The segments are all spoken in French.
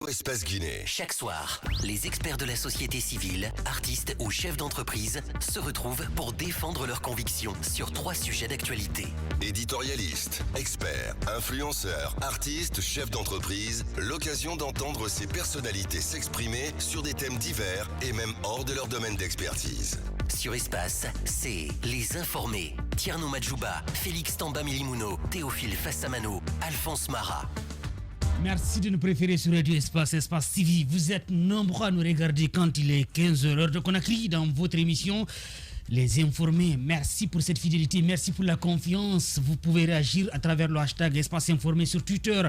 Espace Guinée. Chaque soir, les experts de la société civile, artistes ou chefs d'entreprise se retrouvent pour défendre leurs convictions sur 3 sujets d'actualité. Éditorialistes, experts, influenceurs, artistes, chefs d'entreprise, l'occasion d'entendre ces personnalités s'exprimer sur des thèmes divers et même hors de leur domaine d'expertise. Sur Espace, c'est Les Informés. Tierno Madjouba, Félix Tamba Milimono, Théophile Fassamano, Alphonse Mara. Merci de nous préférer sur Radio Espace, Espace TV. Vous êtes nombreux à nous regarder quand il est 15h, l'heure de Conakry, dans votre émission Les Informés. Merci pour cette fidélité, merci pour la confiance. Vous pouvez réagir à travers le hashtag Espace Informé sur Twitter.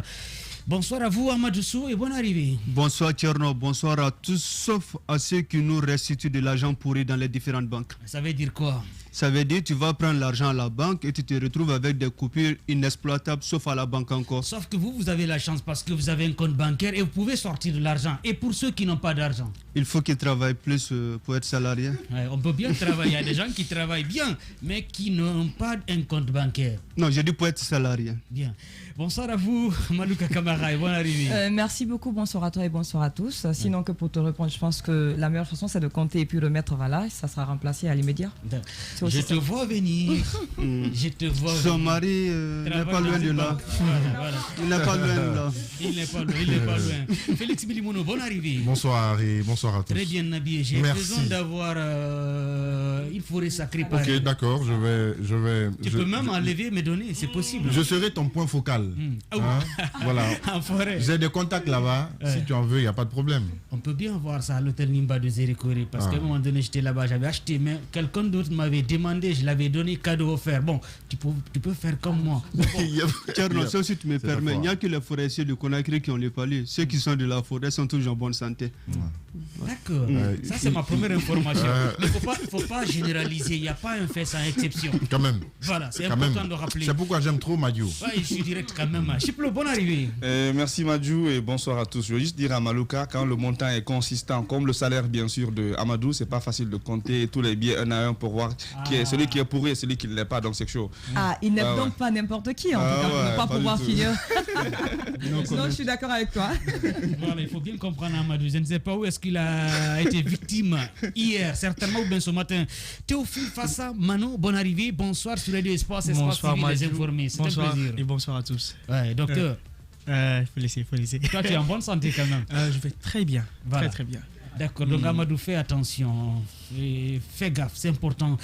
Bonsoir à vous, Amadou Sou, et bonne arrivée. Bonsoir Tierno, bonsoir à tous, sauf à ceux qui nous restituent de l'argent pourri dans les différentes banques. Ça veut dire quoi? Ça veut dire que tu vas prendre l'argent à la banque et tu te retrouves avec des coupures inexploitables, sauf à la banque encore. Sauf que vous avez la chance parce que vous avez un compte bancaire et vous pouvez sortir de l'argent. Et pour ceux qui n'ont pas d'argent, il faut qu'ils travaillent plus pour être salariés. Ouais, on peut bien travailler. Il y a des gens qui travaillent bien, mais qui n'ont pas un compte bancaire. Non, j'ai dit pour être salarié. Bien. Bonsoir à vous, Malouka Kamara, et bonne arrivée. Merci beaucoup, bonsoir à toi et bonsoir à tous. Sinon que pour te répondre, je pense que la meilleure façon c'est de compter et puis remettre, voilà, ça sera remplacé à l'immédiat. Je te vois venir. Je te vois Son mari n'est pas loin de là. Voilà. Il n'est pas loin de là. Il n'est pas loin. Félix Milimono, bonne arrivée. Bonsoir Harry, bonsoir à tous. Très bien habillé. J'ai besoin d'avoir une forêt sacrée par Ok, d'accord, je vais. Tu peux même enlever et me donner, c'est possible. Je serai ton point focal. Voilà. En forêt. J'ai des contacts là-bas. Si tu en veux, il n'y a pas de problème. On peut bien voir ça à l'hôtel Nimba de Zérékoré. Parce qu'à un moment donné, j'étais là-bas, j'avais acheté, mais quelqu'un d'autre m'avait demandé, je l'avais donné cadeau offert. Bon, tu peux faire comme moi. Tierno, ça si tu me permets, il n'y a que les forestiers de Conakry qui ont les palais. Ceux qui sont de la forêt sont toujours en bonne santé. D'accord. Ça, c'est ma première information. Il ne faut pas généraliser. Il n'y a pas un fait sans exception. Quand même. Voilà, c'est important de rappeler. C'est pourquoi j'aime trop Madiou. Ouais, je suis direct quand même. Chiplo, bonne arrivée. Merci Madjou et bonsoir à tous. Je veux juste dire à Malouka, quand le montant est consistant, comme le salaire bien sûr de Amadou, c'est pas facile de compter tous les billets un à un pour voir qui est celui qui est pourri et celui qui ne l'est pas, donc c'est chaud. Il n'est donc pas n'importe qui en tout cas, pour ne pas pouvoir finir. Non, je suis d'accord avec toi. Voilà, il faut bien comprendre Amadou. Je ne sais pas où est-ce qu'il a été victime hier, certainement ou bien ce matin. Théophile Fassa, Mano, bonne arrivée. Bonsoir sur Radio Espace, Espace TV, les informés. C'est un plaisir. Et bonsoir à tous. Ouais, docteur. Il faut laisser. Toi, tu es en bonne santé quand même. Je vais très bien. Voilà. Très bien. D'accord, donc Amadou, fais attention. Et fais gaffe, c'est important.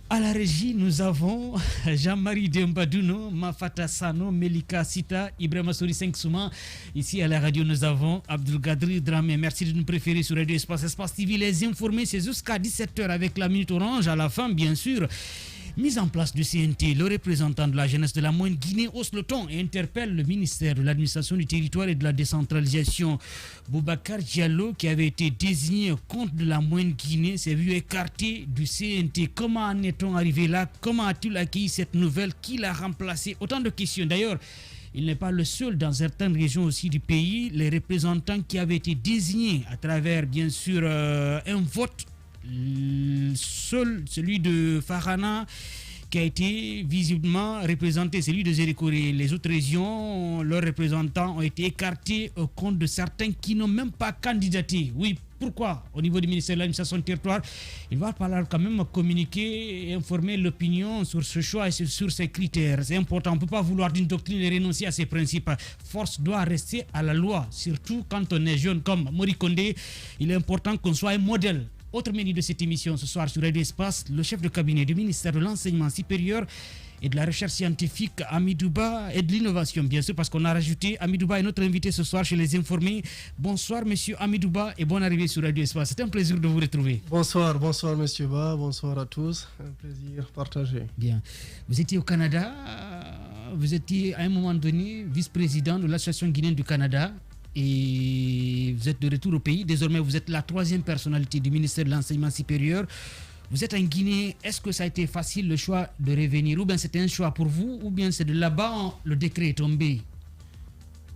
À la régie, nous avons Jean-Marie Dembadouno, Mafata Sano, Melika Sita, Ibrahima Souri 5 Souma. Ici à la radio, nous avons Abdul Gadri Dramé. Merci de nous préférer sur Radio Espace, Espace TV. Les informés, c'est jusqu'à 17h avec la Minute Orange. À la fin, bien sûr. Mise en place du CNT, le représentant de la jeunesse de la Moyenne Guinée hausse le ton et interpelle le ministère de l'administration du territoire et de la décentralisation. Boubacar Diallo, qui avait été désigné contre de la Moyenne Guinée, s'est vu écarté du CNT. Comment en est-on arrivé là? Comment a-t-il accueilli cette nouvelle? Qui l'a remplacé? Autant de questions. D'ailleurs, il n'est pas le seul dans certaines régions aussi du pays. Les représentants qui avaient été désignés à travers, bien sûr, un vote, seul celui de Farhana qui a été visiblement représenté, celui de Zérékoré. Les autres régions, leurs représentants ont été écartés au compte de certains qui n'ont même pas candidaté. Oui, pourquoi? Au niveau du ministère de l'administration du territoire, il va falloir quand même communiquer et informer l'opinion sur ce choix et sur ces critères. C'est important, on ne peut pas vouloir d'une doctrine et renoncer à ses principes. Force doit rester à la loi, surtout quand on est jeune comme Mori Kondé. Il est important qu'on soit un modèle. Autre menu de cette émission ce soir sur Radio Espace, le chef de cabinet du ministère de l'Enseignement supérieur et de la recherche scientifique, Amidouba, et de l'innovation, bien sûr, parce qu'on a rajouté Amidouba est notre invité ce soir chez Les Informés. Bonsoir, monsieur Amidouba, et bonne arrivée sur Radio Espace. C'est un plaisir de vous retrouver. Bonsoir, monsieur Ba, bonsoir à tous. Un plaisir partagé. Bien. Vous étiez au Canada, vous étiez à un moment donné vice-président de l'Association guinéenne du Canada. Et vous êtes de retour au pays. Désormais, vous êtes la 3e personnalité du ministère de l'Enseignement supérieur. Vous êtes en Guinée. Est-ce que ça a été facile le choix de revenir? Ou bien c'était un choix pour vous? Ou bien c'est de là-bas le décret est tombé?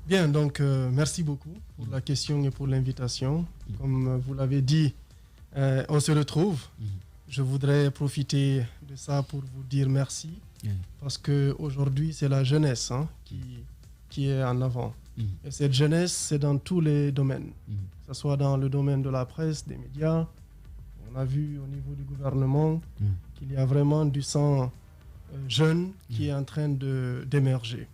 Bien, donc merci beaucoup pour la question et pour l'invitation. Comme vous l'avez dit, on se retrouve. Je voudrais profiter de ça pour vous dire merci. Parce qu'aujourd'hui, c'est la jeunesse qui est en avant. Et cette jeunesse, c'est dans tous les domaines, que ce soit dans le domaine de la presse, des médias. On a vu au niveau du gouvernement qu'il y a vraiment du sang jeune qui est en train d'émerger.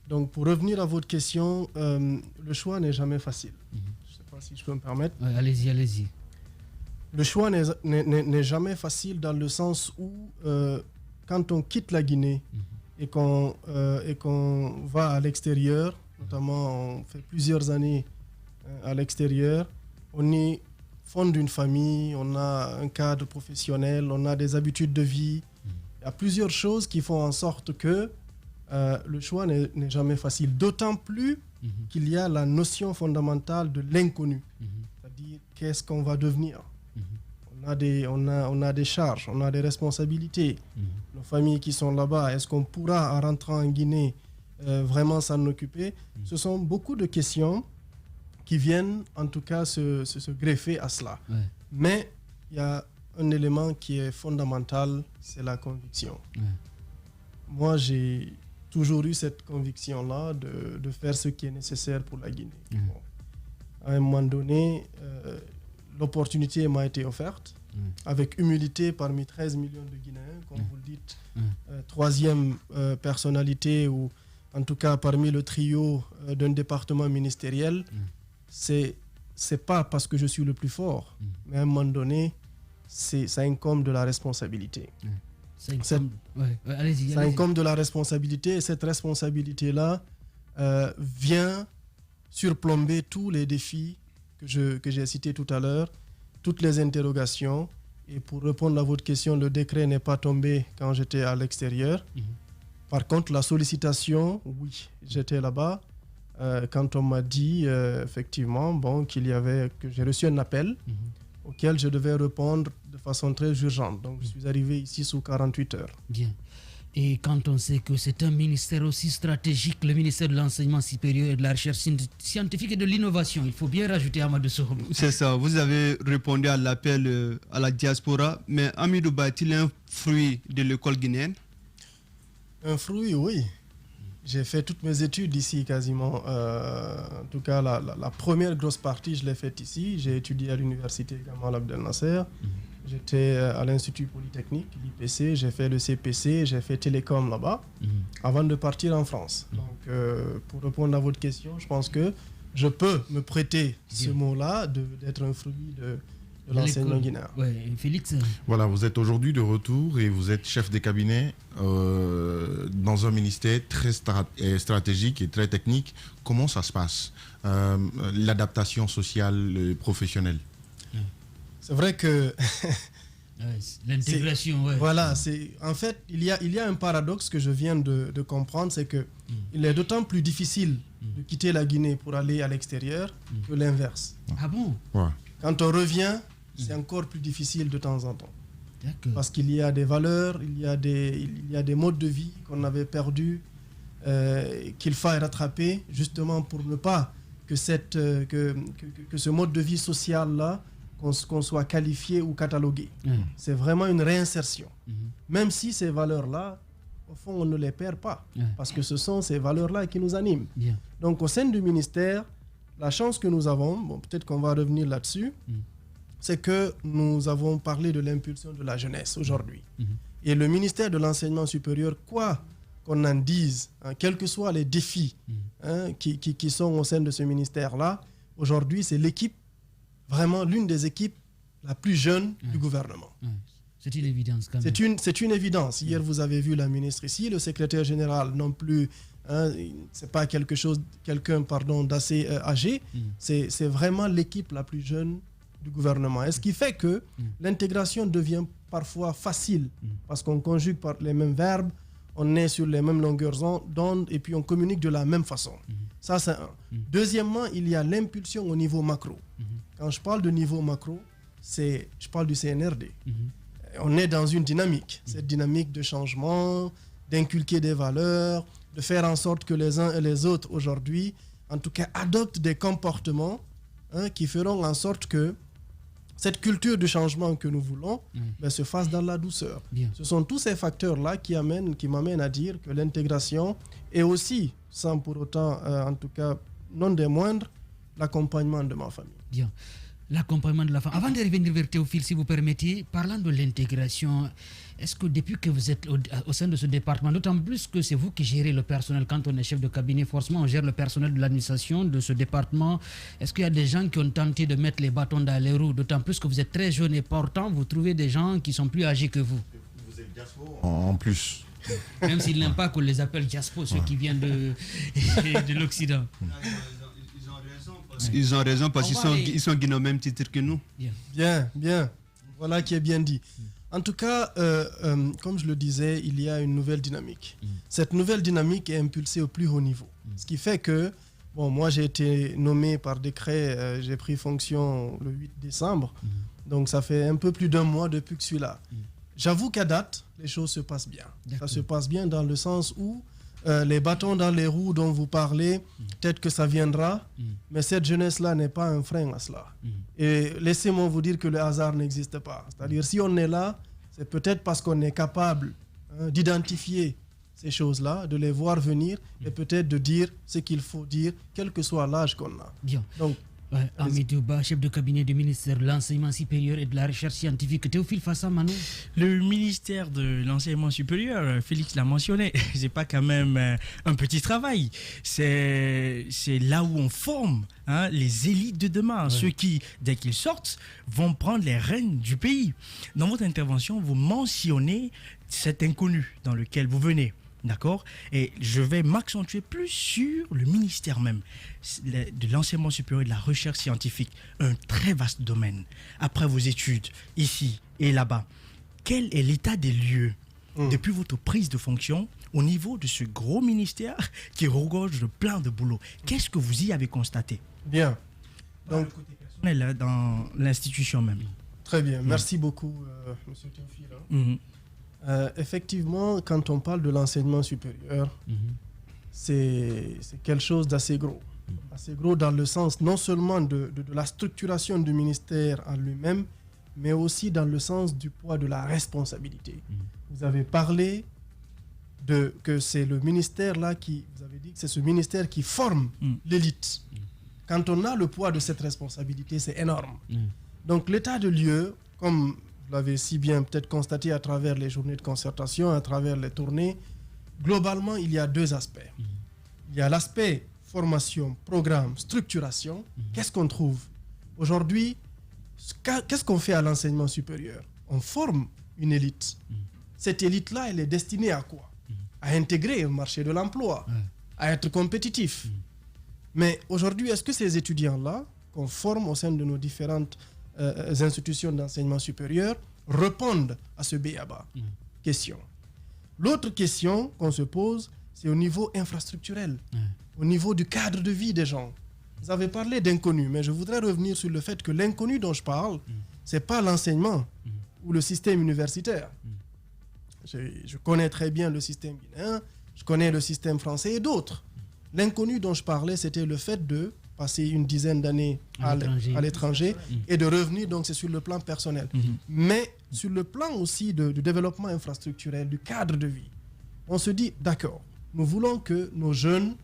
Donc, pour revenir à votre question, le choix n'est jamais facile. Je ne sais pas si je peux me permettre. Ouais, allez-y. Le choix n'est jamais facile dans le sens où, quand on quitte la Guinée et qu'on va à l'extérieur, notamment on fait plusieurs années à l'extérieur, on y fonde une famille, on a un cadre professionnel, on a des habitudes de vie. Il y a plusieurs choses qui font en sorte que le choix n'est jamais facile. D'autant plus qu'il y a la notion fondamentale de l'inconnu. C'est-à-dire, qu'est-ce qu'on va devenir? On a des charges, on a des responsabilités. Nos familles qui sont là-bas, est-ce qu'on pourra, en rentrant en Guinée, vraiment s'en occuper? Ce sont beaucoup de questions qui viennent, en tout cas, se greffer à cela. Ouais. Mais il y a un élément qui est fondamental, c'est la conviction. Ouais. Moi, j'ai toujours eu cette conviction-là de faire ce qui est nécessaire pour la Guinée. Bon. À un moment donné, l'opportunité m'a été offerte, avec humilité, parmi 13 millions de Guinéens, comme vous le dites, troisième personnalité, ou en tout cas parmi le trio d'un département ministériel. C'est pas parce que je suis le plus fort, mais à un moment donné, ça incombe de la responsabilité. Ça incombe de la responsabilité, et cette responsabilité-là vient surplomber tous les défis que j'ai cités tout à l'heure, toutes les interrogations. Et pour répondre à votre question, le décret n'est pas tombé quand j'étais à l'extérieur. Par contre, la sollicitation, oui, j'étais là-bas. Quand on m'a dit effectivement que j'ai reçu un appel auquel je devais répondre de façon très urgente. Donc je suis arrivé ici sous 48 heures. Bien. Et quand on sait que c'est un ministère aussi stratégique, le ministère de l'Enseignement supérieur et de la Recherche scientifique et de l'Innovation, il faut bien rajouter Amadou Sow. C'est ça, vous avez répondu à l'appel à la diaspora, mais Hamidou Ba est-il un fruit de l'école guinéenne? Un fruit, oui. J'ai fait toutes mes études ici quasiment. En tout cas, la première grosse partie, je l'ai faite ici. J'ai étudié à l'université Gamal Abdel Nasser. J'étais à l'Institut Polytechnique, l'IPC. J'ai fait le CPC, j'ai fait Télécom là-bas, avant de partir en France. Donc, pour répondre à votre question, je pense que je peux me prêter ce mot-là d'être un fruit de l'enseignement guinéen. Ouais, Félix. Voilà, vous êtes aujourd'hui de retour et vous êtes chef de cabinet dans un ministère très stratégique et très technique. Comment ça se passe, l'adaptation sociale et professionnelle? C'est vrai que l'intégration, voilà, en fait, il y a un paradoxe que je viens de comprendre, c'est que il est d'autant plus difficile de quitter la Guinée pour aller à l'extérieur que l'inverse. Ah bon? Ouais. Quand on revient, c'est encore plus difficile de temps en temps. Parce qu'il y a des valeurs, il y a des modes de vie qu'on avait perdus, qu'il faut rattraper, justement pour ne pas que ce mode de vie social-là, qu'on soit qualifié ou catalogué. C'est vraiment une réinsertion. Même si ces valeurs-là, au fond, on ne les perd pas. Parce que ce sont ces valeurs-là qui nous animent. Donc, au sein du ministère, la chance que nous avons, peut-être qu'on va revenir là-dessus, c'est que nous avons parlé de l'impulsion de la jeunesse aujourd'hui. Et le ministère de l'Enseignement supérieur, quoi qu'on en dise, quels que soient les défis qui sont au sein de ce ministère-là, aujourd'hui, c'est l'équipe, vraiment l'une des équipes la plus jeune du gouvernement. C'est une évidence quand même. C'est une évidence. Hier, vous avez vu la ministre ici, le secrétaire général non plus, c'est pas quelqu'un d'assez âgé, c'est vraiment l'équipe la plus jeune du gouvernement. Et ce qui fait que l'intégration devient parfois facile, parce qu'on conjugue par les mêmes verbes, on est sur les mêmes longueurs d'onde et puis on communique de la même façon. Ça, c'est un. Deuxièmement, il y a l'impulsion au niveau macro. Quand je parle de niveau macro, je parle du CNRD. On est dans une dynamique, cette dynamique de changement, d'inculquer des valeurs, de faire en sorte que les uns et les autres aujourd'hui, en tout cas, adoptent des comportements qui feront en sorte que cette culture du changement que nous voulons se fasse dans la douceur. Bien. Ce sont tous ces facteurs-là qui m'amènent à dire que l'intégration est aussi, sans pour autant, en tout cas, non des moindres, l'accompagnement de ma famille. Bien. L'accompagnement de la femme. Avant de revenir vers Théophile, si vous permettez, parlant de l'intégration, est-ce que depuis que vous êtes au sein de ce département, d'autant plus que c'est vous qui gérez le personnel, quand on est chef de cabinet, forcément on gère le personnel de l'administration de ce département, est-ce qu'il y a des gens qui ont tenté de mettre les bâtons dans les roues, d'autant plus que vous êtes très jeune et pourtant vous trouvez des gens qui sont plus âgés que vous? Vous êtes diaspora en plus. Même s'ils n'aiment pas qu'on les appelle diaspora, ceux qui viennent de l'Occident. Ils ont raison parce qu'ils sont guinéens au même titre que nous. Bien. Voilà qui est bien dit. En tout cas, comme je le disais, il y a une nouvelle dynamique. Cette nouvelle dynamique est impulsée au plus haut niveau. Ce qui fait que, moi j'ai été nommé par décret, j'ai pris fonction le 8 décembre. Donc ça fait un peu plus d'un mois depuis que je suis là. J'avoue qu'à date, les choses se passent bien. Ça se passe bien dans le sens où les bâtons dans les roues dont vous parlez, peut-être que ça viendra, mais cette jeunesse-là n'est pas un frein à cela. Et laissez-moi vous dire que le hasard n'existe pas. C'est-à-dire, si on est là, c'est peut-être parce qu'on est capable d'identifier ces choses-là, de les voir venir et peut-être de dire ce qu'il faut dire, quel que soit l'âge qu'on a. Bien. Donc, Hamidou Ba, chef de cabinet du ministère de l'Enseignement supérieur et de la Recherche scientifique. Théophile Fassa Manou. Le ministère de l'Enseignement supérieur, Félix l'a mentionné, c'est pas quand même un petit travail. C'est là où on forme les élites de demain, ceux qui, dès qu'ils sortent, vont prendre les rênes du pays. Dans votre intervention, vous mentionnez cet inconnu dans lequel vous venez. D'accord? Et je vais m'accentuer plus sur le ministère même de l'enseignement supérieur et de la recherche scientifique. Un très vaste domaine. Après vos études, ici et là-bas, quel est l'état des lieux depuis votre prise de fonction au niveau de ce gros ministère qui regorge de plein de boulot? Qu'est-ce que vous y avez constaté? Bien. Donc, le côté personnel, dans l'institution même. Très bien. Merci beaucoup, M. Théophile. Effectivement, quand on parle de l'enseignement supérieur, c'est quelque chose d'assez gros. Assez gros dans le sens non seulement de la structuration du ministère en lui-même, mais aussi dans le sens du poids de la responsabilité. Vous avez parlé que c'est le ministère là vous avez dit que c'est ce ministère qui forme l'élite. Quand on a le poids de cette responsabilité, c'est énorme. Donc l'état de lieu, comme vous l'avez si bien peut-être constaté à travers les journées de concertation, à travers les tournées, globalement, il y a deux aspects. Il y a l'aspect formation, programme, structuration. Qu'est-ce qu'on trouve? Aujourd'hui, qu'est-ce qu'on fait à l'enseignement supérieur? On forme une élite. Cette élite-là, elle est destinée à quoi? À intégrer le marché de l'emploi, à être compétitif. Mais aujourd'hui, est-ce que ces étudiants-là, qu'on forme au sein de nos différentes institutions d'enseignement supérieur, répondent à ce b.a.-ba? Question. L'autre question qu'on se pose, c'est au niveau infrastructurel, au niveau du cadre de vie des gens. Vous avez parlé d'inconnu, mais je voudrais revenir sur le fait que l'inconnu dont je parle, ce n'est pas l'enseignement ou le système universitaire. Je connais très bien le système guinéen, je connais le système français et d'autres. L'inconnu dont je parlais, c'était le fait de passer une dizaine d'années à l'étranger et de revenir, donc c'est sur le plan personnel. Mais sur le plan aussi du développement infrastructurel, du cadre de vie, on se dit, d'accord, nous voulons que nos jeunes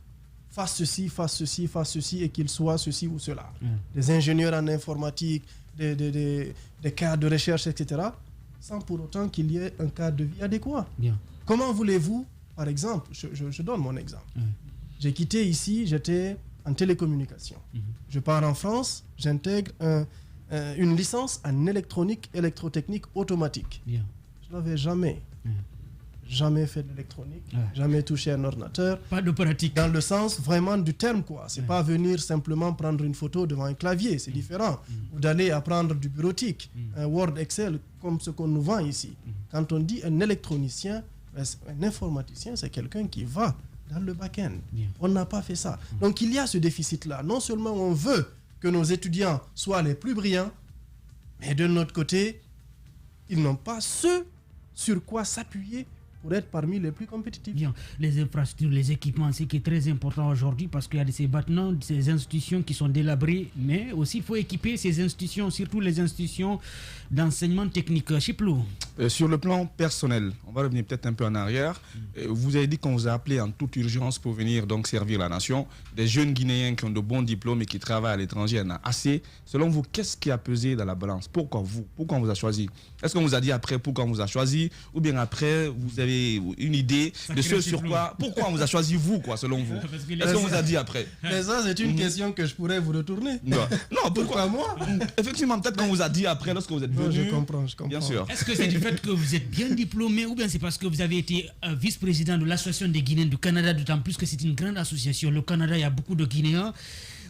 fassent ceci, fassent ceci, fassent ceci et qu'ils soient ceci ou cela. Des ingénieurs en informatique, des cadres de recherche, etc., sans pour autant qu'il y ait un cadre de vie adéquat. Comment voulez-vous, par exemple, je donne mon exemple. J'ai quitté ici, j'étais en télécommunication. Je pars en France, j'intègre une licence en électronique, électrotechnique automatique. Je n'avais jamais fait de l'électronique, jamais touché un ordinateur. Pas de pratique. Dans le sens vraiment du terme, quoi. C'est pas venir simplement prendre une photo devant un clavier, c'est différent. Ou d'aller apprendre du bureautique, un Word, Excel, comme ce qu'on nous vend ici. Quand on dit un électronicien, un informaticien, c'est quelqu'un qui va dans le back-end. On n'a pas fait ça. Donc il y a ce déficit-là. Non seulement on veut que nos étudiants soient les plus brillants, mais de notre côté, ils n'ont pas ce sur quoi s'appuyer pour être parmi les plus compétitifs. Bien, les infrastructures, les équipements, c'est qui est très important aujourd'hui parce qu'il y a ces bâtiments, ces institutions qui sont délabrées, mais aussi il faut équiper ces institutions, surtout les institutions d'enseignement technique. Chiplou. Sur le plan personnel, on va revenir peut-être un peu en arrière. Vous avez dit qu'on vous a appelé en toute urgence pour venir donc servir la nation. Des jeunes Guinéens qui ont de bons diplômes et qui travaillent à l'étranger, il y en a assez. Selon vous, qu'est-ce qui a pesé dans la balance? Pourquoi vous? Pourquoi on vous a choisi? Est-ce qu'on vous a dit après pourquoi on vous a choisi? Ou bien après, vous avez une idée de ce sur quoi? Pourquoi on vous a choisi vous, quoi, selon vous? Est-ce qu'on vous a dit après? Mais ça, c'est une question que je pourrais vous retourner. Non, pourquoi moi? Effectivement, peut-être qu'on vous a dit après lorsque vous êtes venu. Je comprends. Bien sûr. Est-ce que c'est du fait que vous êtes bien diplômé ou bien c'est parce que vous avez été vice-président de l'Association des Guinéens du Canada, d'autant plus que c'est une grande association. Le Canada, il y a beaucoup de Guinéens.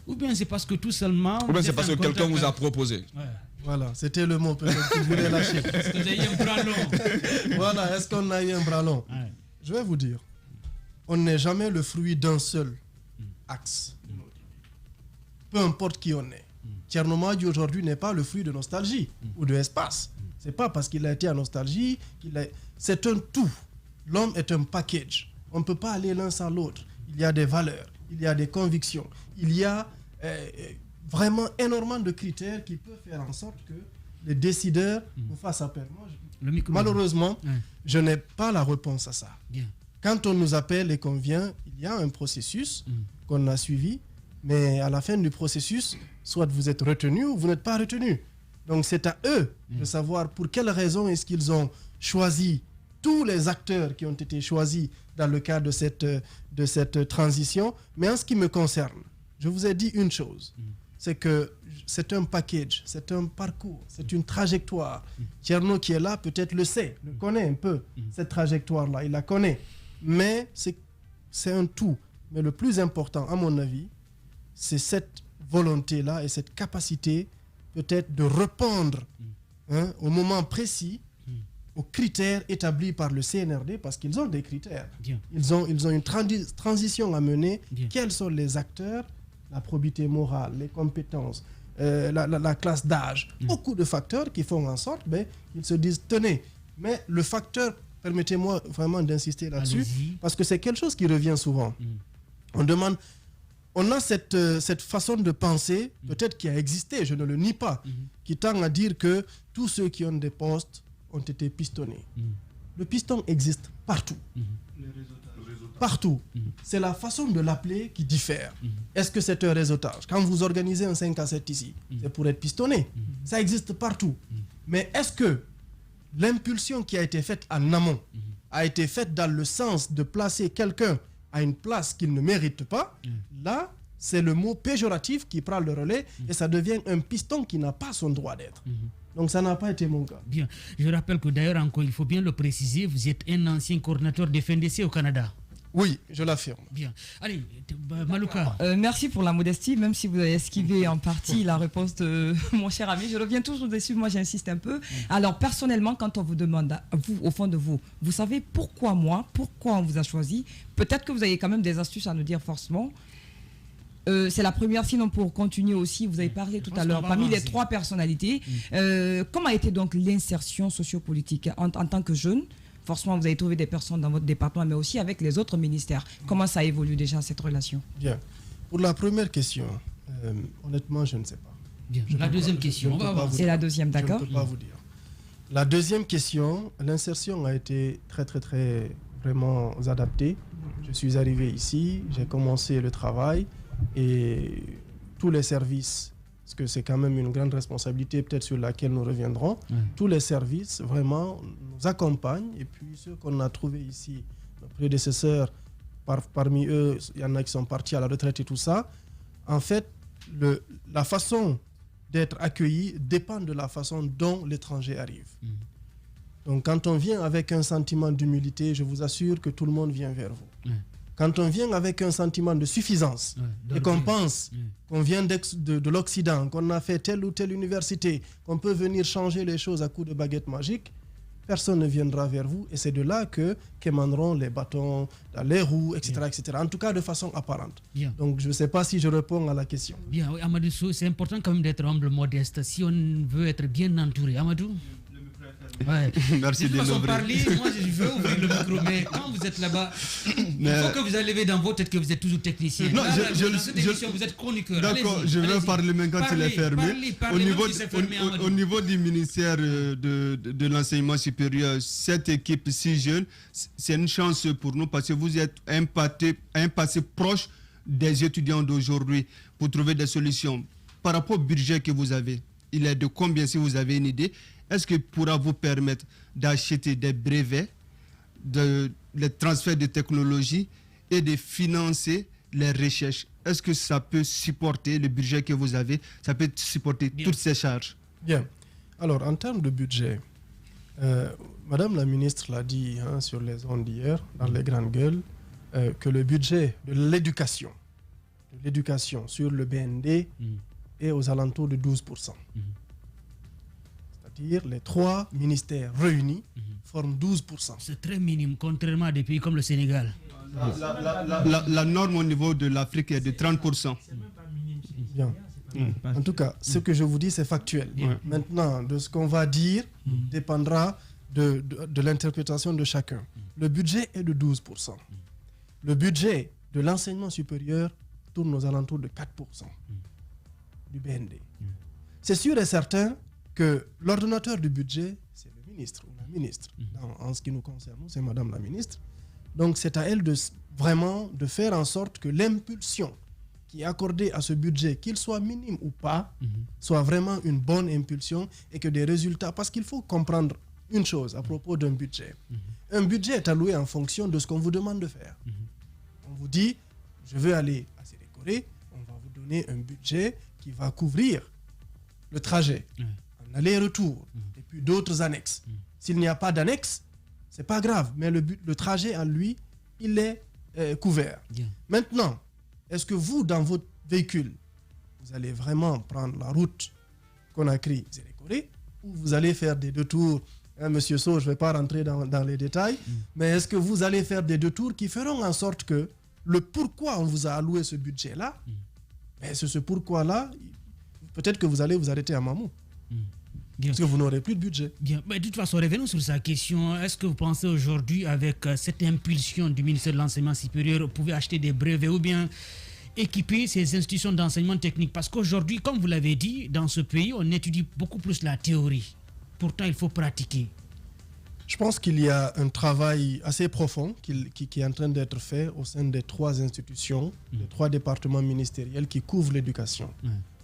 Ou bien c'est parce que tout seulement... Ou bien c'est parce que quelqu'un vous a proposé. Ouais. Voilà, c'était le mot peut-être que vous voulez lâcher. Est-ce que vous avez eu un bras long? Voilà, est-ce qu'on a eu un bras long? Ouais. Je vais vous dire, on n'est jamais le fruit d'un seul axe. Peu importe qui on est. Thierno Madji aujourd'hui n'est pas le fruit de nostalgie ou de espace. C'est pas parce qu'il a été à nostalgie c'est un tout. L'homme est un package. On ne peut pas aller l'un sans l'autre. Il y a des valeurs, il y a des convictions, il y a vraiment énormément de critères qui peuvent faire en sorte que les décideurs nous fassent appel. Moi, malheureusement, je n'ai pas la réponse à ça. Bien. Quand on nous appelle et qu'on vient, il y a un processus qu'on a suivi, mais à la fin du processus, soit vous êtes retenu ou vous n'êtes pas retenu. Donc c'est à eux de savoir pour quelles raisons est-ce qu'ils ont choisi tous les acteurs qui ont été choisis dans le cadre de cette transition. Mais en ce qui me concerne, je vous ai dit une chose, c'est que c'est un package, c'est un parcours, c'est une trajectoire. Thierno qui est là peut-être le sait, le connaît un peu, cette trajectoire-là, il la connaît. Mais c'est un tout. Mais le plus important, à mon avis, c'est cette volonté-là et cette capacité peut-être de répondre au moment précis aux critères établis par le CNRD, parce qu'ils ont des critères. Bien. Ils ont une transition à mener. Bien. Quels sont les acteurs? La probité morale, les compétences, la classe d'âge. Beaucoup de facteurs qui font en sorte qu'ils se disent, tenez, mais le facteur, permettez-moi vraiment d'insister là-dessus, parce que c'est quelque chose qui revient souvent. On a cette façon de penser, peut-être qui a existé, je ne le nie pas, qui tend à dire que tous ceux qui ont des postes ont été pistonnés. Le piston existe partout. Partout. C'est la façon de l'appeler qui diffère. Est-ce que c'est un réseautage? Quand vous organisez un 5 à 7 ici, c'est pour être pistonné. Ça existe partout. Mais est-ce que l'impulsion qui a été faite en amont a été faite dans le sens de placer quelqu'un à une place qu'il ne mérite pas? Là, c'est le mot péjoratif qui prend le relais et ça devient un piston qui n'a pas son droit d'être. Donc ça n'a pas été mon cas. Bien. Je rappelle que d'ailleurs, encore, il faut bien le préciser, vous êtes un ancien coordinateur de FNDC au Canada. Oui, je l'affirme. Bien. Allez, Malouka. Merci pour la modestie, même si vous avez esquivé en partie la réponse de mon cher ami. Je reviens toujours dessus, moi j'insiste un peu. Alors personnellement, quand on vous demande, à vous, au fond de vous, vous savez pourquoi moi, pourquoi on vous a choisi? Peut-être que vous avez quand même des astuces à nous dire forcément. C'est la première, sinon pour continuer aussi, vous avez parlé tout à l'heure, parmi les 3 personnalités, comment a été donc l'insertion sociopolitique en tant que jeune? Forcément, vous avez trouvé des personnes dans votre département, mais aussi avec les autres ministères. Comment ça évolue déjà, cette relation? Bien. Pour la première question, honnêtement, je ne sais pas. Bien. La deuxième question, c'est la deuxième, d'accord? Je ne peux pas vous dire. La deuxième question, l'insertion a été très, très, très vraiment adaptée. Je suis arrivé ici, j'ai commencé le travail et tous les services, parce que c'est quand même une grande responsabilité peut-être sur laquelle nous reviendrons, tous les services vraiment nous accompagnent et puis ceux qu'on a trouvés ici, nos prédécesseurs, parmi eux, il y en a qui sont partis à la retraite et tout ça. En fait, la façon d'être accueilli dépend de la façon dont l'étranger arrive. Donc quand on vient avec un sentiment d'humilité, je vous assure que tout le monde vient vers vous. Quand on vient avec un sentiment de suffisance et qu'on pense qu'on vient de l'Occident, qu'on a fait telle ou telle université, qu'on peut venir changer les choses à coups de baguette magique, personne ne viendra vers vous et c'est de là qu'émaneront les bâtons, les roues, etc., etc. En tout cas, de façon apparente. Bien. Donc, je ne sais pas si je réponds à la question. Bien, oui, Amadou, c'est important quand même d'être humble, modeste, si on veut être bien entouré. Amadou? Ouais. Merci de de toute façon, l'ouvrir. parler, moi je veux ouvrir le micro, mais quand vous êtes là-bas, il faut que vous enlevez dans votre tête que vous êtes toujours technicien. Non, Là, dans cette émission, vous êtes chroniqueur. D'accord, Allez-y, je vais allez-y. parler même quand il est fermé. Parlez, même si c'est fermé, Amadou. Au niveau du ministère de l'enseignement supérieur, cette équipe si jeune, c'est une chance pour nous parce que vous êtes un passé proche des étudiants d'aujourd'hui pour trouver des solutions. Par rapport au budget que vous avez, il est de combien si vous avez une idée? Est-ce qu'il pourra vous permettre d'acheter des brevets, les transferts de technologie et de financer les recherches? Est-ce que ça peut supporter le budget que vous avez? Ça peut supporter toutes ces charges? Bien. Alors, en termes de budget, Madame la ministre l'a dit sur les ondes d'hier, dans les grandes gueules, que le budget de l'éducation sur le BND est aux alentours de 12%. C'est-à-dire les 3 ministères réunis forment 12%. C'est très minime, contrairement à des pays comme le Sénégal. La norme au niveau de l'Afrique est de 30%. Bien. En tout cas, ce que je vous dis, c'est factuel. Maintenant, de ce qu'on va dire dépendra de l'interprétation de chacun. Le budget est de 12%. Le budget de l'enseignement supérieur tourne aux alentours de 4% du BND. C'est sûr et certain que l'ordonnateur du budget, c'est le ministre ou la ministre. En ce qui nous concerne, nous, c'est Madame la ministre. Donc, c'est à elle vraiment de faire en sorte que l'impulsion qui est accordée à ce budget, qu'il soit minime ou pas, soit vraiment une bonne impulsion et que des résultats... Parce qu'il faut comprendre une chose à propos d'un budget. Un budget est alloué en fonction de ce qu'on vous demande de faire. On vous dit, je veux aller à Sérékoré, on va vous donner un budget qui va couvrir le trajet, en aller-retour, et puis d'autres annexes. S'il n'y a pas d'annexe, c'est pas grave, mais le trajet en lui, il est couvert. Maintenant, est-ce que vous, dans votre véhicule, vous allez vraiment prendre la route Conakry-Sérékoré ou vous allez faire des détours? Monsieur So, je ne vais pas rentrer dans les détails, mais est-ce que vous allez faire des détours qui feront en sorte que le pourquoi on vous a alloué ce budget-là, c'est ce pourquoi-là, peut-être que vous allez vous arrêter à Mamou. Parce que vous n'aurez plus de budget. Bien. Mais de toute façon, revenons sur sa question. Est-ce que vous pensez aujourd'hui, avec cette impulsion du ministère de l'Enseignement supérieur, vous pouvez acheter des brevets ou bien équiper ces institutions d'enseignement technique? Parce qu'aujourd'hui, comme vous l'avez dit, dans ce pays, on étudie beaucoup plus la théorie. Pourtant, il faut pratiquer. Je pense qu'il y a un travail assez profond qui est en train d'être fait au sein des 3 institutions, des 3 départements ministériels qui couvrent l'éducation,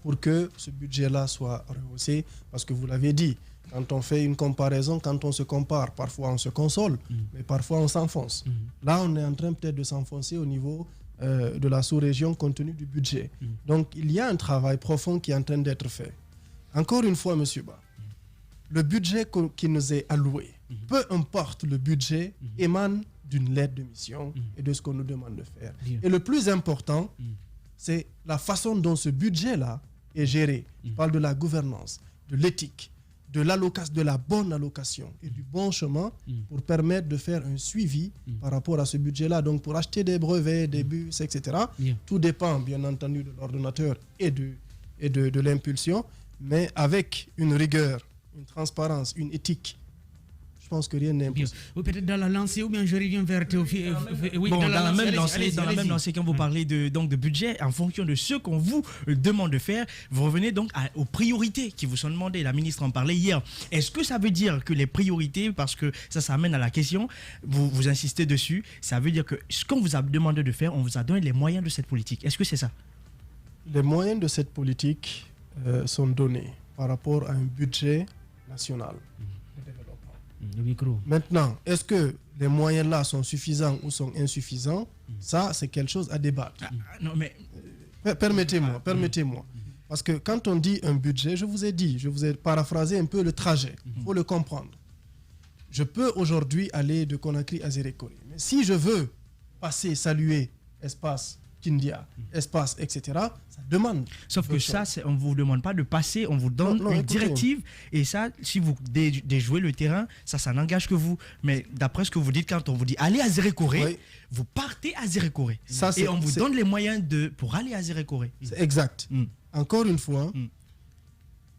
pour que ce budget-là soit rehaussé. Parce que vous l'avez dit, quand on fait une comparaison, quand on se compare, parfois on se console, mais parfois on s'enfonce. Là, on est en train peut-être de s'enfoncer au niveau de la sous-région compte tenu du budget. Donc, il y a un travail profond qui est en train d'être fait. Encore une fois, M. Ba, le budget qui nous est alloué, peu importe le budget, émane d'une lettre de mission et de ce qu'on nous demande de faire. Et le plus important, c'est la façon dont ce budget-là est géré. Je parle de la gouvernance, de l'éthique, de la bonne allocation et du bon chemin pour permettre de faire un suivi par rapport à ce budget-là. Donc, pour acheter des brevets, des bus, etc., tout dépend, bien entendu, de l'ordonnateur et de l'impulsion, mais avec une rigueur, une transparence, une éthique. Je pense que rien n'est impossible. Oui, peut-être dans la lancée, ou bien je reviens vers Théophile. Oui, dans la même lancée, quand vous parlez de budget, en fonction de ce qu'on vous demande de faire, vous revenez donc aux priorités qui vous sont demandées. La ministre en parlait hier. Est-ce que ça veut dire que les priorités, parce que ça amène à la question, vous insistez dessus, ça veut dire que ce qu'on vous a demandé de faire, on vous a donné les moyens de cette politique. Est-ce que c'est ça? Les moyens de cette politique sont donnés par rapport à un budget national de développement. Le micro. Maintenant, est-ce que les moyens là sont suffisants ou sont insuffisants? Ça, c'est quelque chose à débattre. Non, mais... Permettez-moi. Parce que quand on dit un budget, je vous ai paraphrasé un peu le trajet. Il faut le comprendre. Je peux aujourd'hui aller de Conakry à Sérékoré. Mais si je veux passer, saluer, espace, Kindia, espace, etc., ça demande. Sauf que ça, on ne vous demande pas de passer, on vous donne une directive. Et ça, si vous déjouez le terrain, ça n'engage que vous. Mais d'après ce que vous dites, quand on vous dit allez à Sérékoré, vous partez à Sérékoré. Et on vous donne les moyens pour aller à Sérékoré. C'est exact. Encore une fois,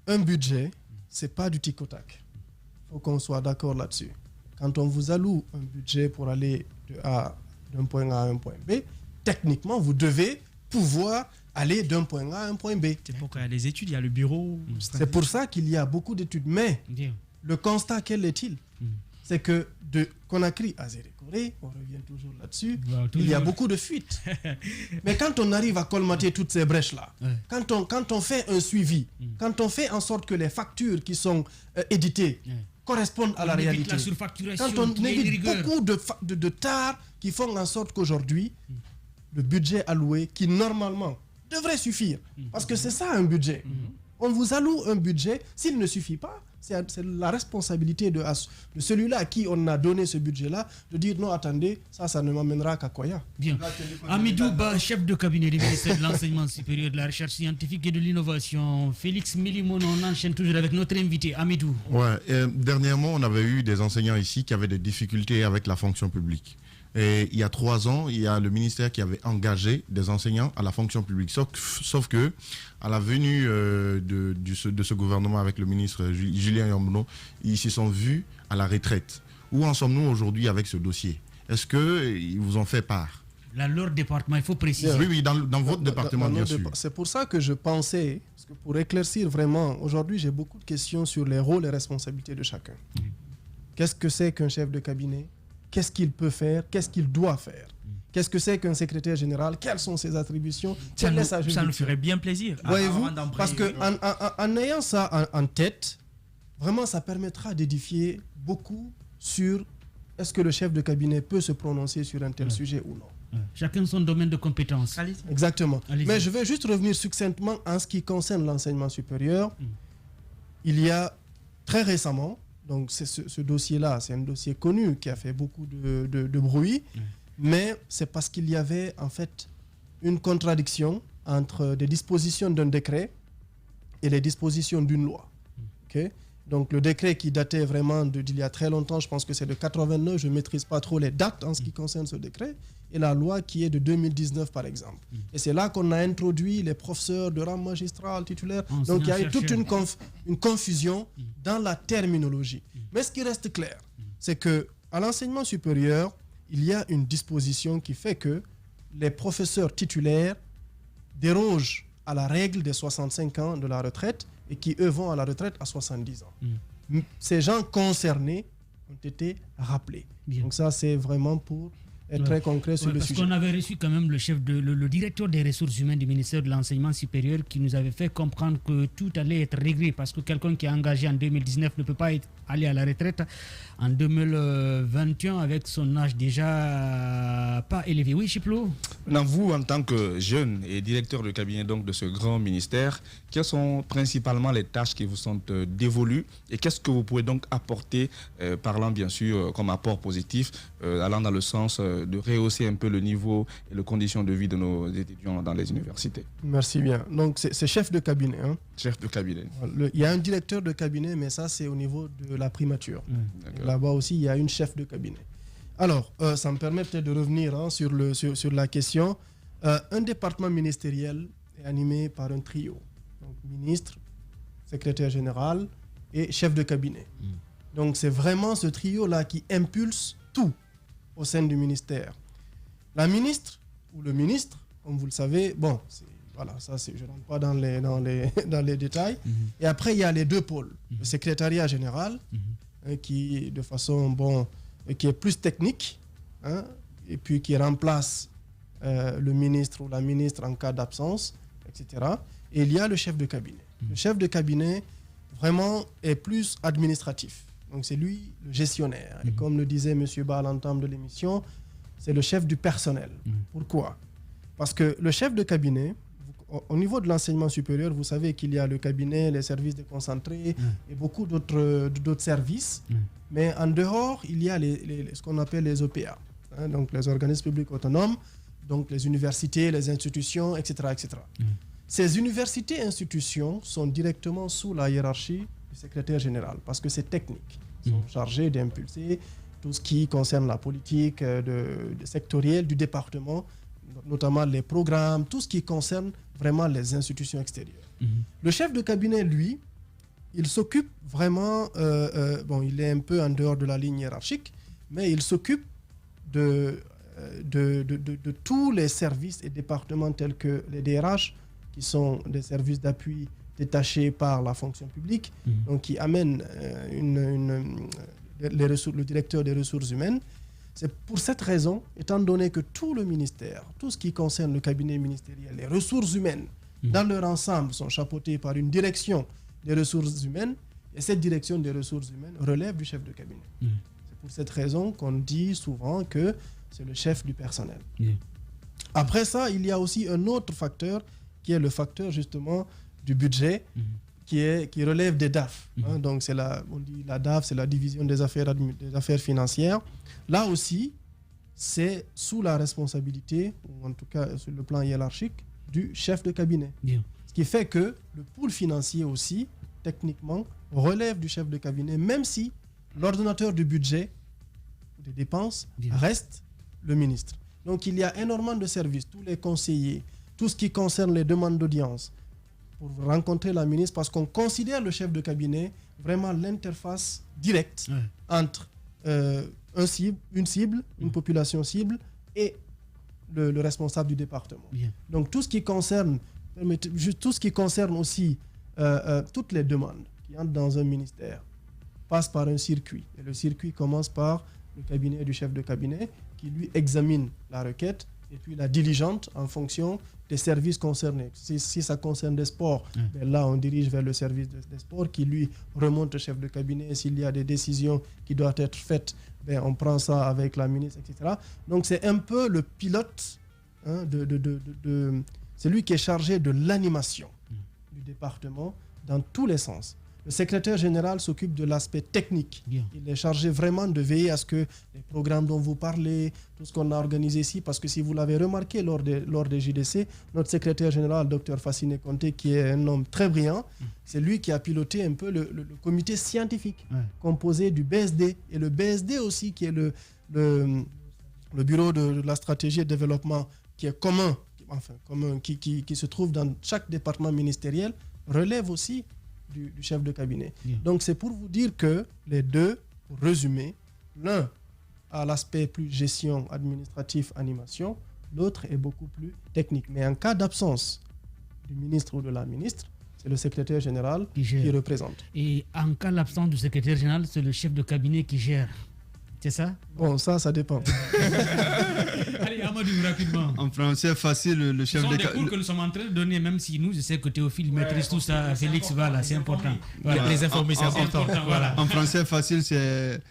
un budget, ce n'est pas du tic-au-tac. Il faut qu'on soit d'accord là-dessus. Quand on vous alloue un budget pour aller d'un point A à un point B, techniquement, vous devez pouvoir aller d'un point A à un point B. C'est pourquoi il y a les études, il y a le bureau. C'est pour ça qu'il y a beaucoup d'études. Mais Bien. le constat, quel est-il? C'est que de Conakry à Zérékoré, on revient toujours là-dessus, il y a beaucoup de fuites. Mais quand on arrive à colmater toutes ces brèches-là, quand on fait un suivi, quand on fait en sorte que les factures qui sont éditées correspondent à la réalité, quand on évite beaucoup de tares qui font en sorte qu'aujourd'hui, le budget alloué, qui normalement devrait suffire, parce que c'est ça un budget. On vous alloue un budget, s'il ne suffit pas, c'est la responsabilité de celui-là à qui on a donné ce budget-là, de dire non, attendez, ça ne m'amènera qu'à Koya. Bien. Amidou Ba, chef de cabinet du ministère de l'Enseignement supérieur, de la Recherche scientifique et de l'Innovation. Félix Milimoun, on enchaîne toujours avec notre invité, Amidou. Ouais, dernièrement, on avait eu des enseignants ici qui avaient des difficultés avec la fonction publique. Et il y a 3 ans, il y a le ministère qui avait engagé des enseignants à la fonction publique. Sauf que, à la venue de ce gouvernement avec le ministre Julien Yambono, ils se sont vus à la retraite. Où en sommes-nous aujourd'hui avec ce dossier? Est-ce qu'ils vous ont fait part? Dans leur département, il faut préciser. Oui, dans votre département, bien sûr. C'est pour ça que je pensais, parce que pour éclaircir vraiment, aujourd'hui, j'ai beaucoup de questions sur les rôles et responsabilités de chacun. Qu'est-ce que c'est qu'un chef de cabinet? Qu'est-ce qu'il peut faire? Qu'est-ce qu'il doit faire? Qu'est-ce que c'est qu'un secrétaire général? Quelles sont ses attributions? Ça nous ferait bien plaisir. Voyez-vous, parce qu'en ayant ça en tête, vraiment, ça permettra d'édifier beaucoup sur est-ce que le chef de cabinet peut se prononcer sur un tel sujet ou non. Chacun son domaine de compétence. Exactement. Mais je vais juste revenir succinctement en ce qui concerne l'enseignement supérieur. Il y a très récemment, donc ce dossier-là, c'est un dossier connu qui a fait beaucoup de bruit, mais c'est parce qu'il y avait en fait une contradiction entre des dispositions d'un décret et les dispositions d'une loi. Okay? Donc le décret qui datait vraiment d'il y a très longtemps, je pense que c'est de 89, je ne maîtrise pas trop les dates en ce qui concerne ce décret, et la loi qui est de 2019 par exemple. Et c'est là qu'on a introduit les professeurs de rang magistral, titulaire. Donc il y a eu toute une confusion dans la terminologie. Mais ce qui reste clair, c'est qu'à l'enseignement supérieur, il y a une disposition qui fait que les professeurs titulaires dérogent à la règle des 65 ans de la retraite et qui, eux, vont à la retraite à 70 ans. Ces gens concernés ont été rappelés. Bien. Donc ça, c'est vraiment pour être très concret sur le sujet. Parce qu'on avait reçu quand même le directeur des ressources humaines du ministère de l'Enseignement supérieur qui nous avait fait comprendre que tout allait être réglé parce que quelqu'un qui est engagé en 2019 ne peut pas aller à la retraite en 2021 avec son âge déjà pas élevé. Oui, Chiplo? Maintenant, vous, en tant que jeune et directeur de cabinet donc, de ce grand ministère, quelles sont principalement les tâches qui vous sont dévolues et qu'est-ce que vous pouvez donc apporter, parlant bien sûr comme apport positif, allant dans le sens de rehausser un peu le niveau et les conditions de vie de nos étudiants dans les universités? Merci bien. Donc, c'est chef de cabinet. Hein? Chef de cabinet. Il y a un directeur de cabinet, mais ça, c'est au niveau de la primature. Là-bas aussi, il y a une chef de cabinet. Alors, ça me permet peut-être de revenir sur la question. Un département ministériel est animé par un trio. Donc, ministre, secrétaire général et chef de cabinet. Donc, c'est vraiment ce trio-là qui impulse tout au sein du ministère. La ministre ou le ministre, comme vous le savez, bon, voilà, ça, je ne rentre pas dans les détails. Et après, il y a les deux pôles. Le secrétariat général, qui, de façon, qui est plus technique, hein, et puis qui remplace le ministre ou la ministre en cas d'absence, etc. Et il y a le chef de cabinet. Le chef de cabinet, vraiment, est plus administratif. Donc, c'est lui le gestionnaire. Et comme le disait M. Ba à l'entame de l'émission, c'est le chef du personnel. Pourquoi? Parce que le chef de cabinet, au niveau de l'enseignement supérieur, vous savez qu'il y a le cabinet, les services déconcentrés et beaucoup d'autres services. Mais en dehors, il y a ce qu'on appelle les OPA, hein, donc les organismes publics autonomes, donc les universités, les institutions, etc. etc. Ces universités et institutions sont directement sous la hiérarchie du secrétaire général parce que c'est technique. Ils sont chargés d'impulser tout ce qui concerne la politique sectorielle du département, notamment les programmes, tout ce qui concerne vraiment les institutions extérieures. Le chef de cabinet, lui, il s'occupe vraiment, bon, il est un peu en dehors de la ligne hiérarchique, mais il s'occupe de tous les services et départements tels que les DRH, qui sont des services d'appui détachés par la fonction publique, donc qui amènent le directeur des ressources humaines. C'est pour cette raison, étant donné que tout le ministère, tout ce qui concerne le cabinet ministériel, les ressources humaines, dans leur ensemble, sont chapeautées par une direction des ressources humaines, et cette direction des ressources humaines relève du chef de cabinet. C'est pour cette raison qu'on dit souvent que c'est le chef du personnel. Après ça, il y a aussi un autre facteur, qui est le facteur justement du budget, qui relève des DAF. Donc on dit la DAF, c'est la division des affaires financières. Là aussi, c'est sous la responsabilité, ou en tout cas sur le plan hiérarchique, du chef de cabinet. Ce qui fait que le pool financier aussi, techniquement, relève du chef de cabinet, même si l'ordonnateur du budget, des dépenses, reste le ministre. Donc il y a énormément de services, tous les conseillers, tout ce qui concerne les demandes d'audience, pour rencontrer la ministre, parce qu'on considère le chef de cabinet vraiment l'interface directe entre une population cible et le responsable du département. Donc tout ce qui concerne aussi toutes les demandes qui entrent dans un ministère passent par un circuit. Et le circuit commence par le cabinet du chef de cabinet qui lui examine la requête et puis la diligente en fonction des services concernés. Si ça concerne des sports, là on dirige vers le service des sports qui lui remonte au chef de cabinet. Et s'il y a des décisions qui doivent être faites, on prend ça avec la ministre, etc. Donc c'est un peu le pilote, c'est lui qui est chargé de l'animation du département dans tous les sens. Le secrétaire général s'occupe de l'aspect technique. Il est chargé vraiment de veiller à ce que les programmes dont vous parlez, tout ce qu'on a organisé ici, parce que si vous l'avez remarqué lors des JDC, notre secrétaire général, Dr Fassine Conté, qui est un homme très brillant, c'est lui qui a piloté un peu le comité scientifique composé du BSD, et le BSD aussi, qui est le bureau de la stratégie et de développement, qui est commun, qui se trouve dans chaque département ministériel, relève aussi du chef de cabinet. Donc c'est pour vous dire que les deux, pour résumer, l'un a l'aspect plus gestion administrative, animation, l'autre est beaucoup plus technique. Mais en cas d'absence du ministre ou de la ministre, c'est le secrétaire général qui représente. Et en cas d'absence du secrétaire général, c'est le chef de cabinet qui gère. C'est ça? Bon, ça dépend. Allez, Amadou, rapidement. En français facile, le chef de cabinet. Ce sont des cours que nous sommes en train de donner, même si nous, je sais que Théophile maîtrise tout ça, Félix, voilà, c'est important. Voilà. Les informer, c'est important. Voilà. En français facile, c'est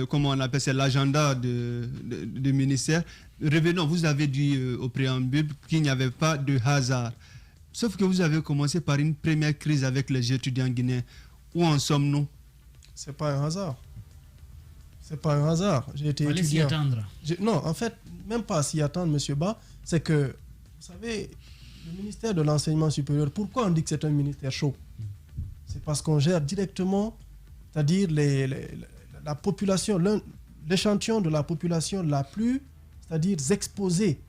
comment on appelle, c'est l'agenda du ministère. Revenons, vous avez dit au préambule qu'il n'y avait pas de hasard. Sauf que vous avez commencé par une première crise avec les étudiants guinéens. Où en sommes-nous? C'est pas un hasard. C'est pas un hasard. J'ai été étudiant. S'y attendre. Non, en fait, même pas s'y attendre, monsieur Ba. C'est que, vous savez, le ministère de l'enseignement supérieur, pourquoi on dit que c'est un ministère chaud? C'est parce qu'on gère directement, c'est-à-dire la population, l'échantillon de la population la plus, c'est-à-dire exposée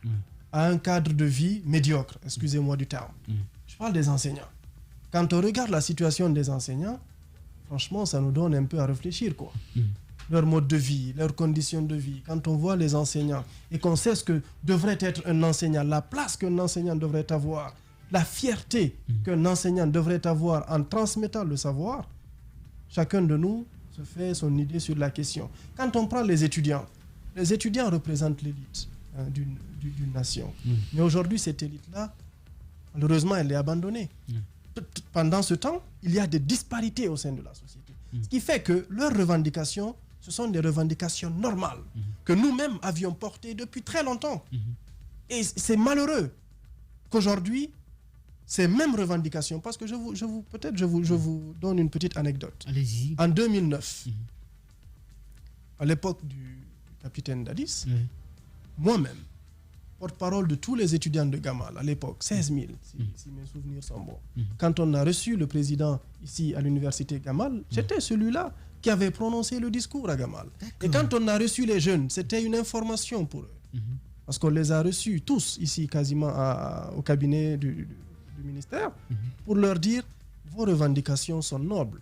à un cadre de vie médiocre, excusez-moi du terme. Je parle des enseignants. Quand on regarde la situation des enseignants, franchement, ça nous donne un peu à réfléchir, quoi. Leur mode de vie, leurs conditions de vie. Quand on voit les enseignants et qu'on sait ce que devrait être un enseignant, la place qu'un enseignant devrait avoir, la fierté qu'un enseignant devrait avoir en transmettant le savoir, chacun de nous se fait son idée sur la question. Quand on prend les étudiants représentent l'élite d'une nation. Mais aujourd'hui, cette élite-là, malheureusement, elle est abandonnée. Pendant ce temps, il y a des disparités au sein de la société. Ce qui fait que leurs revendications, ce sont des revendications normales que nous-mêmes avions portées depuis très longtemps. Et c'est malheureux qu'aujourd'hui, ces mêmes revendications, parce que je vous donne une petite anecdote. Allez-y. En 2009, à l'époque du capitaine Dadis, moi-même, porte-parole de tous les étudiants de Gamal, à l'époque, 16 000, si mes souvenirs sont bons. Quand on a reçu le président ici à l'université Gamal, j'étais celui-là qui avait prononcé le discours à Gamal. Et quand on a reçu les jeunes, c'était une information pour eux. Parce qu'on les a reçus tous ici, quasiment au cabinet du ministère, pour leur dire vos revendications sont nobles.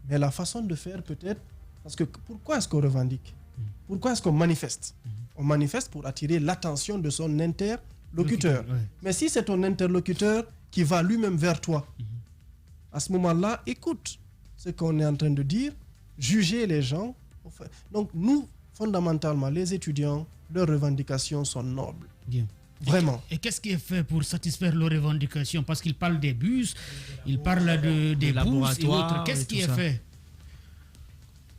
Mais la façon de faire peut-être, parce que pourquoi est-ce qu'on revendique? Pourquoi est-ce qu'on manifeste? On manifeste pour attirer l'attention de son interlocuteur. Mais si c'est ton interlocuteur qui va lui-même vers toi, à ce moment-là, écoute ce qu'on est en train de dire, juger les gens. Donc nous, fondamentalement, les étudiants, leurs revendications sont nobles. Bien. Vraiment. Et qu'est-ce qui est fait pour satisfaire leurs revendications? Parce qu'ils parlent des bus, ils parlent des bourses et autres. Qu'est-ce qui est fait?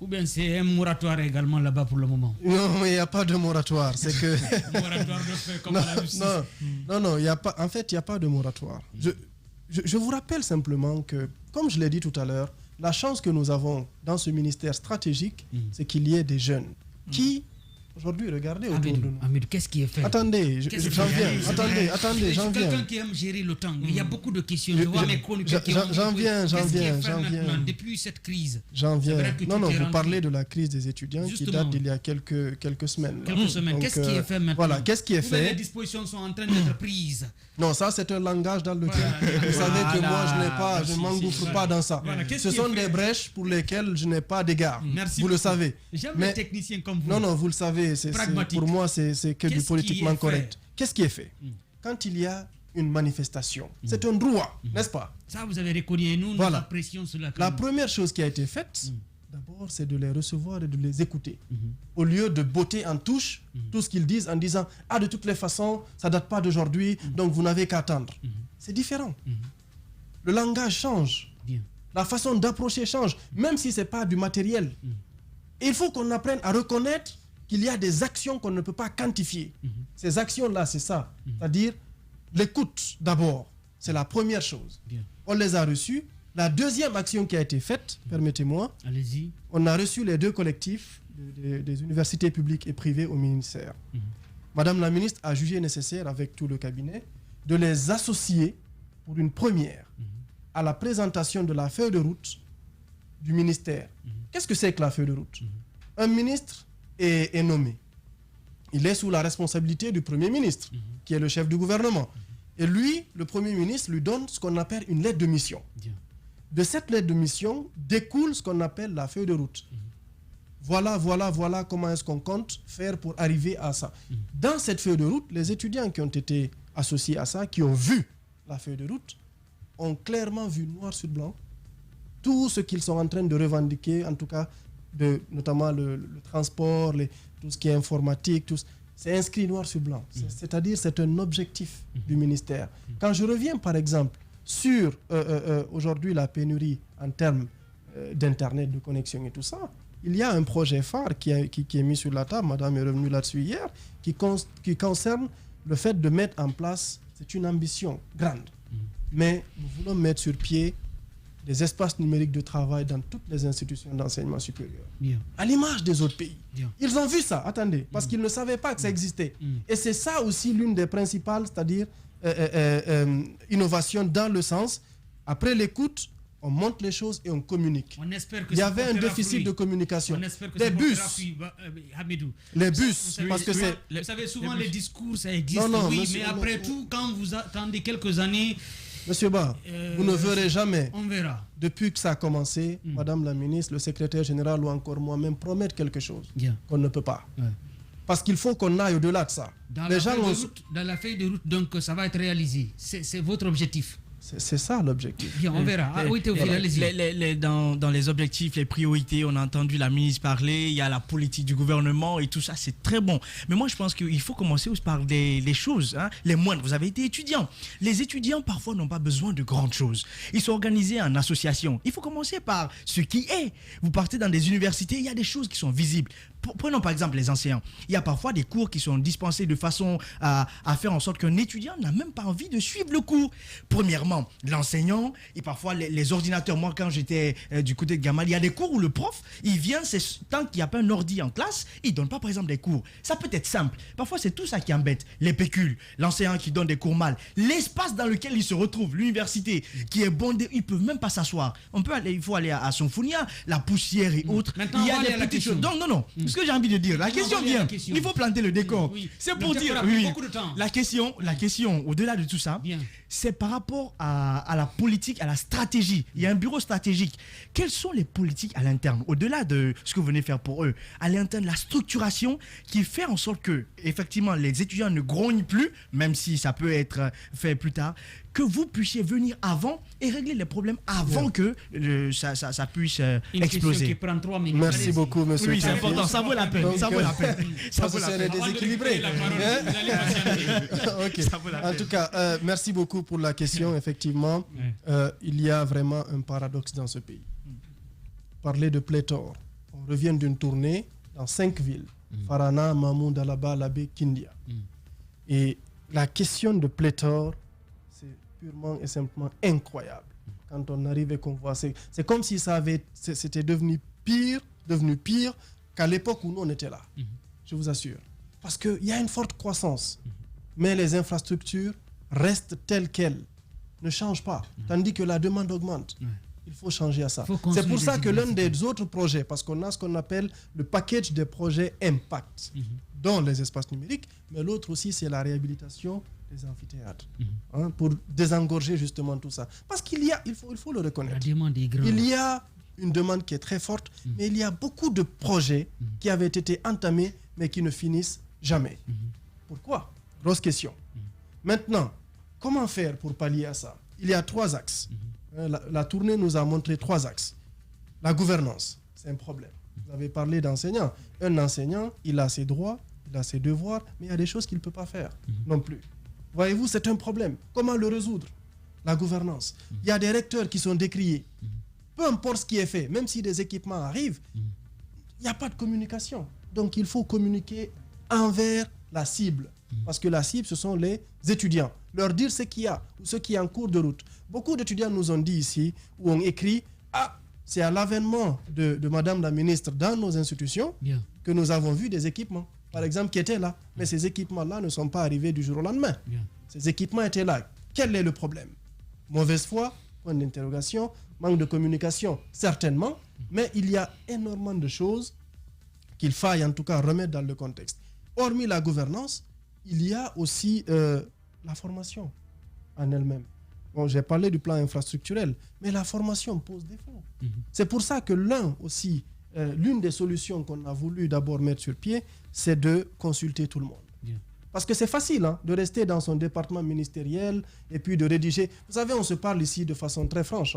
Ou bien c'est un moratoire également là-bas pour le moment? Non, mais il n'y a pas de moratoire. C'est que... moratoire de fait comme la justice. Non, y a pas, en fait, il n'y a pas de moratoire. Je vous rappelle simplement que, comme je l'ai dit tout à l'heure, la chance que nous avons dans ce ministère stratégique, c'est qu'il y ait des jeunes qui, aujourd'hui, regardez autour de nous. Hamidou, qu'est-ce qui est fait? Attendez, j'en viens. Attendez, j'en viens. Quelqu'un qui aime gérer le temps. Il y a beaucoup de questions. Je vois mes chroniqueurs qui J'en viens. Depuis cette crise. J'en viens. Non, vous parlez de la crise des étudiants qui date d'il y a quelques semaines. Quelques semaines. Qu'est-ce qui est fait maintenant? Voilà, qu'est-ce qui est fait? Les dispositions sont en train d'être prises. Non, ça c'est un langage dans lequel vous savez que moi je ne m'engouffre pas dans ça. Ce sont des brèches pour lesquelles je n'ai pas d'égard. Vous le savez. J'aime les techniciens comme vous. Non, vous le savez. Pour moi, c'est que du politiquement correct. Qu'est-ce qui est fait? Quand il y a une manifestation, c'est un droit, n'est-ce pas? Ça, vous avez reconnu et nous apprécions cela. La première chose qui a été faite, d'abord, c'est de les recevoir et de les écouter. Au lieu de botter en touche tout ce qu'ils disent en disant « Ah, de toutes les façons, ça ne date pas d'aujourd'hui, donc vous n'avez qu'à attendre. » C'est différent. Le langage change. La façon d'approcher change, même si ce n'est pas du matériel. Et il faut qu'on apprenne à reconnaître qu'il y a des actions qu'on ne peut pas quantifier. Ces actions-là, c'est ça. C'est-à-dire, l'écoute d'abord. C'est la première chose. On les a reçues. La deuxième action qui a été faite, permettez-moi, allez-y. On a reçu les deux collectifs des universités publiques et privées au ministère. Madame la ministre a jugé nécessaire, avec tout le cabinet, de les associer pour une première à la présentation de la feuille de route du ministère. Qu'est-ce que c'est que la feuille de route? Un ministre est nommé. Il est sous la responsabilité du Premier ministre, qui est le chef du gouvernement. Et lui, le Premier ministre, lui donne ce qu'on appelle une lettre de mission. De cette lettre de mission découle ce qu'on appelle la feuille de route. Voilà comment est-ce qu'on compte faire pour arriver à ça. Dans cette feuille de route, les étudiants qui ont été associés à ça, qui ont vu la feuille de route, ont clairement vu noir sur blanc tout ce qu'ils sont en train de revendiquer, en tout cas, notamment le transport, tout ce qui est informatique, c'est inscrit noir sur blanc. C'est-à-dire, c'est un objectif du ministère. Quand je reviens, par exemple, sur aujourd'hui la pénurie en termes d'Internet, de connexion et tout ça, il y a un projet phare qui est mis sur la table, madame est revenue là-dessus hier, qui concerne le fait de mettre en place, c'est une ambition grande, mais nous voulons mettre sur pied des espaces numériques de travail dans toutes les institutions d'enseignement supérieur. À l'image des autres pays. Ils ont vu ça, attendez, parce qu'ils ne savaient pas que ça existait. Et c'est ça aussi l'une des principales, c'est-à-dire innovations dans le sens, après l'écoute, on monte les choses et on communique. On espère que il y avait un déficit de communication. On espère que les bus. Hamidou. Les bus, parce que c'est... Vous savez, souvent les discours, ça existe, mais après tout, quand vous attendez quelques années... Monsieur Ba, vous ne verrez jamais, on verra. Depuis que ça a commencé, Madame la ministre, le secrétaire général ou encore moi-même promettre quelque chose qu'on ne peut pas. Parce qu'il faut qu'on aille au-delà de ça. Dans la feuille de route, donc ça va être réalisé. C'est votre objectif. C'est ça l'objectif. Bien, on verra. Oui, allez-y. Dans les objectifs, les priorités, on a entendu la ministre parler, il y a la politique du gouvernement et tout ça, c'est très bon. Mais moi, je pense qu'il faut commencer par les choses, les moindres. Vous avez été étudiant. Les étudiants, parfois, n'ont pas besoin de grandes choses. Ils sont organisés en association. Il faut commencer par ce qui est. Vous partez dans des universités, il y a des choses qui sont visibles. Prenons par exemple les enseignants. Il y a parfois des cours qui sont dispensés de façon à faire en sorte qu'un étudiant n'a même pas envie de suivre le cours. Premièrement, l'enseignant et parfois les ordinateurs. Moi, quand j'étais du côté de Gamal, il y a des cours où le prof, il vient, tant qu'il n'y a pas un ordi en classe, il ne donne pas par exemple des cours. Ça peut être simple. Parfois, c'est tout ça qui embête. Les pécules, l'enseignant qui donne des cours mal, l'espace dans lequel il se retrouve, l'université qui est bondée, ils ne peuvent même pas s'asseoir. Il faut aller à Sonfounia, la poussière et autres. Maintenant, il y a des petites choses. Donc, non. ce que j'ai envie de dire. La question vient. Il faut planter le décor. Oui. C'est pour dire. Beaucoup de temps. La question, au-delà de tout ça, c'est par rapport à la politique, à la stratégie. Il y a un bureau stratégique. Quelles sont les politiques à l'interne, au-delà de ce que vous venez faire pour eux, à l'interne, la structuration qui fait en sorte que, effectivement, les étudiants ne grognent plus, même si ça peut être fait plus tard, que vous puissiez venir avant et régler les problèmes avant que ça puisse exploser. Qui prend 3 minutes. Merci beaucoup, monsieur. Oui, c'est important, ça vaut la peine. Donc, ça vaut la peine. Ça serait déséquilibré. Ok. En tout cas, merci beaucoup pour la question. Effectivement, il y a vraiment un paradoxe dans ce pays. Parler de pléthore. On revient d'une tournée dans 5 villes. Farana, Mamou, Dalaba, Labé, Kindia. Et la question de pléthore, c'est purement et simplement incroyable. Quand on arrive et qu'on voit, c'est comme si c'était devenu pire qu'à l'époque où nous on était là. Je vous assure. Parce qu'il y a une forte croissance, mais les infrastructures restent telles quelles, ne changent pas, tandis que la demande augmente. Il faut changer à ça. C'est pour ça que l'un des autres projets, parce qu'on a ce qu'on appelle le package des projets impact, dans les espaces numériques, mais l'autre aussi, c'est la réhabilitation des amphithéâtres, pour désengorger justement tout ça. Parce qu'il y a, il faut le reconnaître, il y a une demande qui est très forte, mais il y a beaucoup de projets qui avaient été entamés, mais qui ne finissent jamais. Pourquoi? Grosse question. Maintenant, comment faire pour pallier à ça? Il y a 3 axes. La tournée nous a montré 3 axes. La gouvernance, c'est un problème. Vous avez parlé d'enseignants. Un enseignant, il a ses droits, il a ses devoirs, mais il y a des choses qu'il ne peut pas faire non plus. Voyez-vous, c'est un problème. Comment le résoudre? La gouvernance. Il y a des recteurs qui sont décriés. Peu importe ce qui est fait, même si des équipements arrivent, il n'y a pas de communication. Donc il faut communiquer envers la cible. Parce que la cible, ce sont les étudiants. Leur dire ce qu'il y a ou ce qui est en cours de route. Beaucoup d'étudiants nous ont dit ici, ou ont écrit, c'est à l'avènement de Madame la ministre dans nos institutions que nous avons vu des équipements, par exemple, qui étaient là. Mais ces équipements-là ne sont pas arrivés du jour au lendemain. Ces équipements étaient là. Quel est le problème? Mauvaise foi, point d'interrogation, manque de communication, certainement, mais il y a énormément de choses qu'il faille en tout cas remettre dans le contexte. Hormis la gouvernance, il y a aussi la formation en elle-même. Bon, j'ai parlé du plan infrastructurel, mais la formation pose défaut. C'est pour ça que l'une des solutions qu'on a voulu d'abord mettre sur pied, c'est de consulter tout le monde. Parce que c'est facile de rester dans son département ministériel et puis de rédiger. Vous savez, on se parle ici de façon très franche.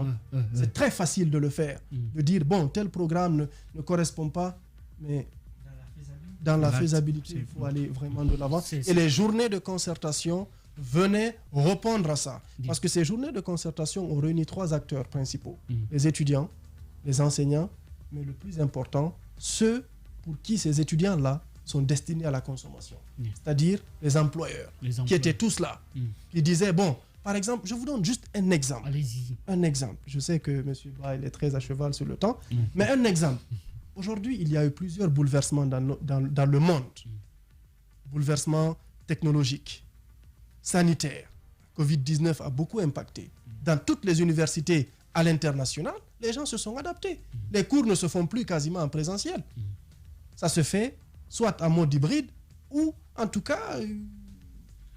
C'est très facile de le faire, de dire, bon, tel programme ne correspond pas, mais dans la faisabilité, il faut aller vraiment de l'avant. Et les journées de concertation venaient répondre à ça. Parce que ces journées de concertation ont réuni 3 acteurs principaux. Les étudiants, les enseignants, mais le plus important, ceux pour qui ces étudiants-là sont destinés à la consommation. C'est-à-dire les employeurs, qui étaient tous là. Qui disaient, bon, par exemple, je vous donne juste un exemple. Allez-y. Un exemple. Je sais que M. Ba, il est très à cheval sur le temps, mais un exemple. Aujourd'hui, il y a eu plusieurs bouleversements dans le monde. Bouleversements technologiques, sanitaires. Covid-19 a beaucoup impacté. Dans toutes les universités à l'international, les gens se sont adaptés. Les cours ne se font plus quasiment en présentiel. Ça se fait soit en mode hybride ou en tout cas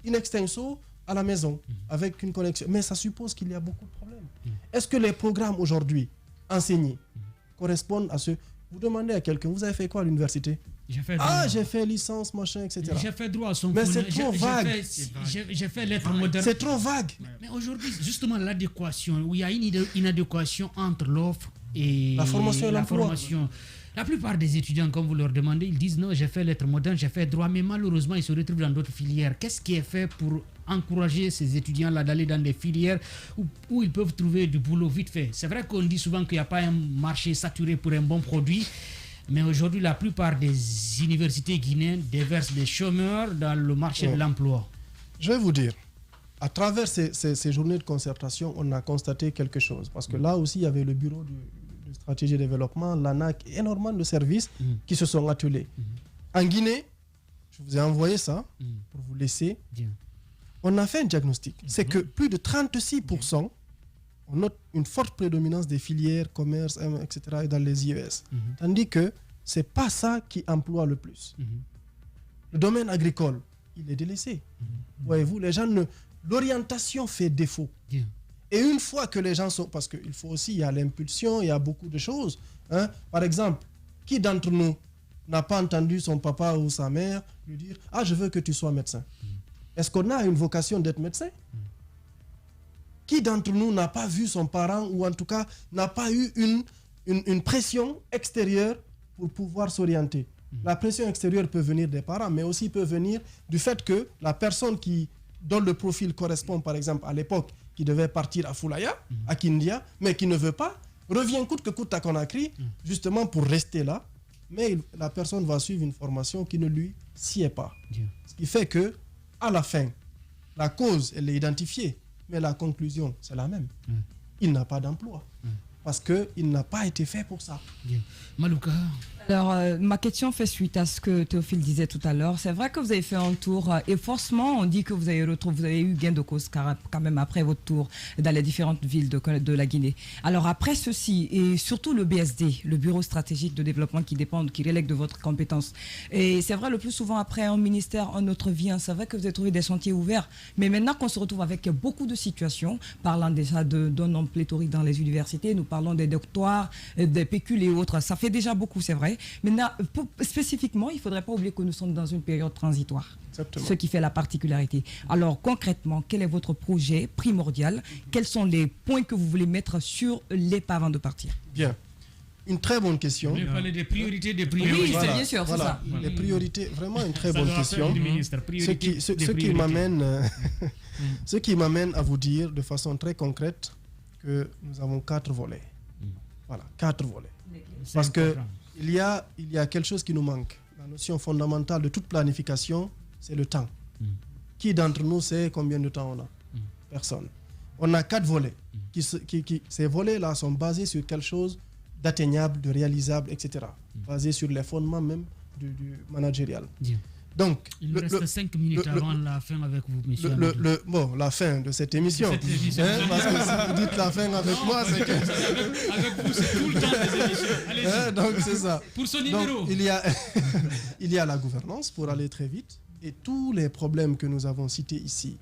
in extenso à la maison avec une connexion. Mais ça suppose qu'il y a beaucoup de problèmes. Est-ce que les programmes aujourd'hui enseignés correspondent à ce... Vous demandez à quelqu'un, vous avez fait quoi à l'université? J'ai fait licence, machin, etc. J'ai fait droit à son Mais c'est trop vague. J'ai fait lettres modernes. C'est trop vague. Mais aujourd'hui, justement, l'adéquation, où il y a une inadéquation entre l'offre et la formation et l'emploi. La plupart des étudiants, comme vous leur demandez, ils disent non, j'ai fait lettres modernes, j'ai fait droit, mais malheureusement, ils se retrouvent dans d'autres filières. Qu'est-ce qui est fait pour encourager ces étudiants-là d'aller dans des filières où ils peuvent trouver du boulot vite fait? C'est vrai qu'on dit souvent qu'il n'y a pas un marché saturé pour un bon produit, mais aujourd'hui, la plupart des universités guinéennes déversent des chômeurs dans le marché de l'emploi. Je vais vous dire, à travers ces journées de concertation, on a constaté quelque chose. Parce que là aussi, il y avait le bureau de stratégie de développement, l'ANAC, énormément de services qui se sont attelés. En Guinée, je vous ai envoyé ça pour vous laisser. On a fait un diagnostic. C'est que plus de 36%, on note une forte prédominance des filières, commerce, etc. dans les IES. Tandis que ce n'est pas ça qui emploie le plus. Le domaine agricole, il est délaissé. Voyez-vous, les gens l'orientation fait défaut. Et une fois que les gens sont... Parce qu'il faut aussi, il y a l'impulsion, il y a beaucoup de choses. Hein. Par exemple, qui d'entre nous n'a pas entendu son papa ou sa mère lui dire « Ah, je veux que tu sois médecin ». Est-ce qu'on a une vocation d'être médecin? Qui d'entre nous n'a pas vu son parent ou en tout cas n'a pas eu une pression extérieure pour pouvoir s'orienter? La pression extérieure peut venir des parents, mais aussi peut venir du fait que la personne dont le profil correspond, par exemple, à l'époque, qui devait partir à Foulaya, à Kindia, mais qui ne veut pas, revient coûte que coûte à Conakry, justement pour rester là, mais la personne va suivre une formation qui ne lui sied pas. Ce qui fait que, à la fin, la cause, elle est identifiée, mais la conclusion, c'est la même. Il n'a pas d'emploi, parce qu'il n'a pas été fait pour ça. Malouka. Alors, ma question fait suite à ce que Théophile disait tout à l'heure. C'est vrai que vous avez fait un tour et forcément, on dit que vous avez eu gain de cause quand même après votre tour dans les différentes villes de la Guinée. Alors, après ceci, et surtout le BSD, le Bureau stratégique de développement qui relègue de votre compétence. Et c'est vrai, le plus souvent, après un ministère, un autre vient, c'est vrai que vous avez trouvé des sentiers ouverts. Mais maintenant qu'on se retrouve avec beaucoup de situations, parlant déjà d'un nombre pléthorique dans les universités, nous parlons des doctoires, des pécules et autres, ça fait déjà beaucoup, c'est vrai. Maintenant, spécifiquement, il ne faudrait pas oublier que nous sommes dans une période transitoire. Exactement. Ce qui fait la particularité. Alors, concrètement, quel est votre projet primordial? Quels sont les points que vous voulez mettre sur l'épave avant de partir? Bien. Une très bonne question. Vous parlez des priorités, des priorités. Oui, c'est bien sûr, c'est ça. Les priorités, vraiment une très bonne question. Ce qui m'amène à vous dire de façon très concrète que nous avons 4 volets. Voilà, 4 volets. Parce que il y a quelque chose qui nous manque. La notion fondamentale de toute planification, c'est le temps. Qui d'entre nous sait combien de temps on a? Personne. On a 4 volets. Ces volets-là sont basés sur quelque chose d'atteignable, de réalisable, etc. Basés sur les fondements même du managérial. Donc, il nous reste 5 minutes avant la fin avec vous, monsieur. La fin de cette émission. Parce que si vous dites la fin avec moi, c'est que... Avec vous, c'est tout le temps des émissions. Allez-y. Donc, c'est ça. Pour ce numéro. Donc, il y a la gouvernance pour aller très vite. Et tous les problèmes que nous avons cités ici,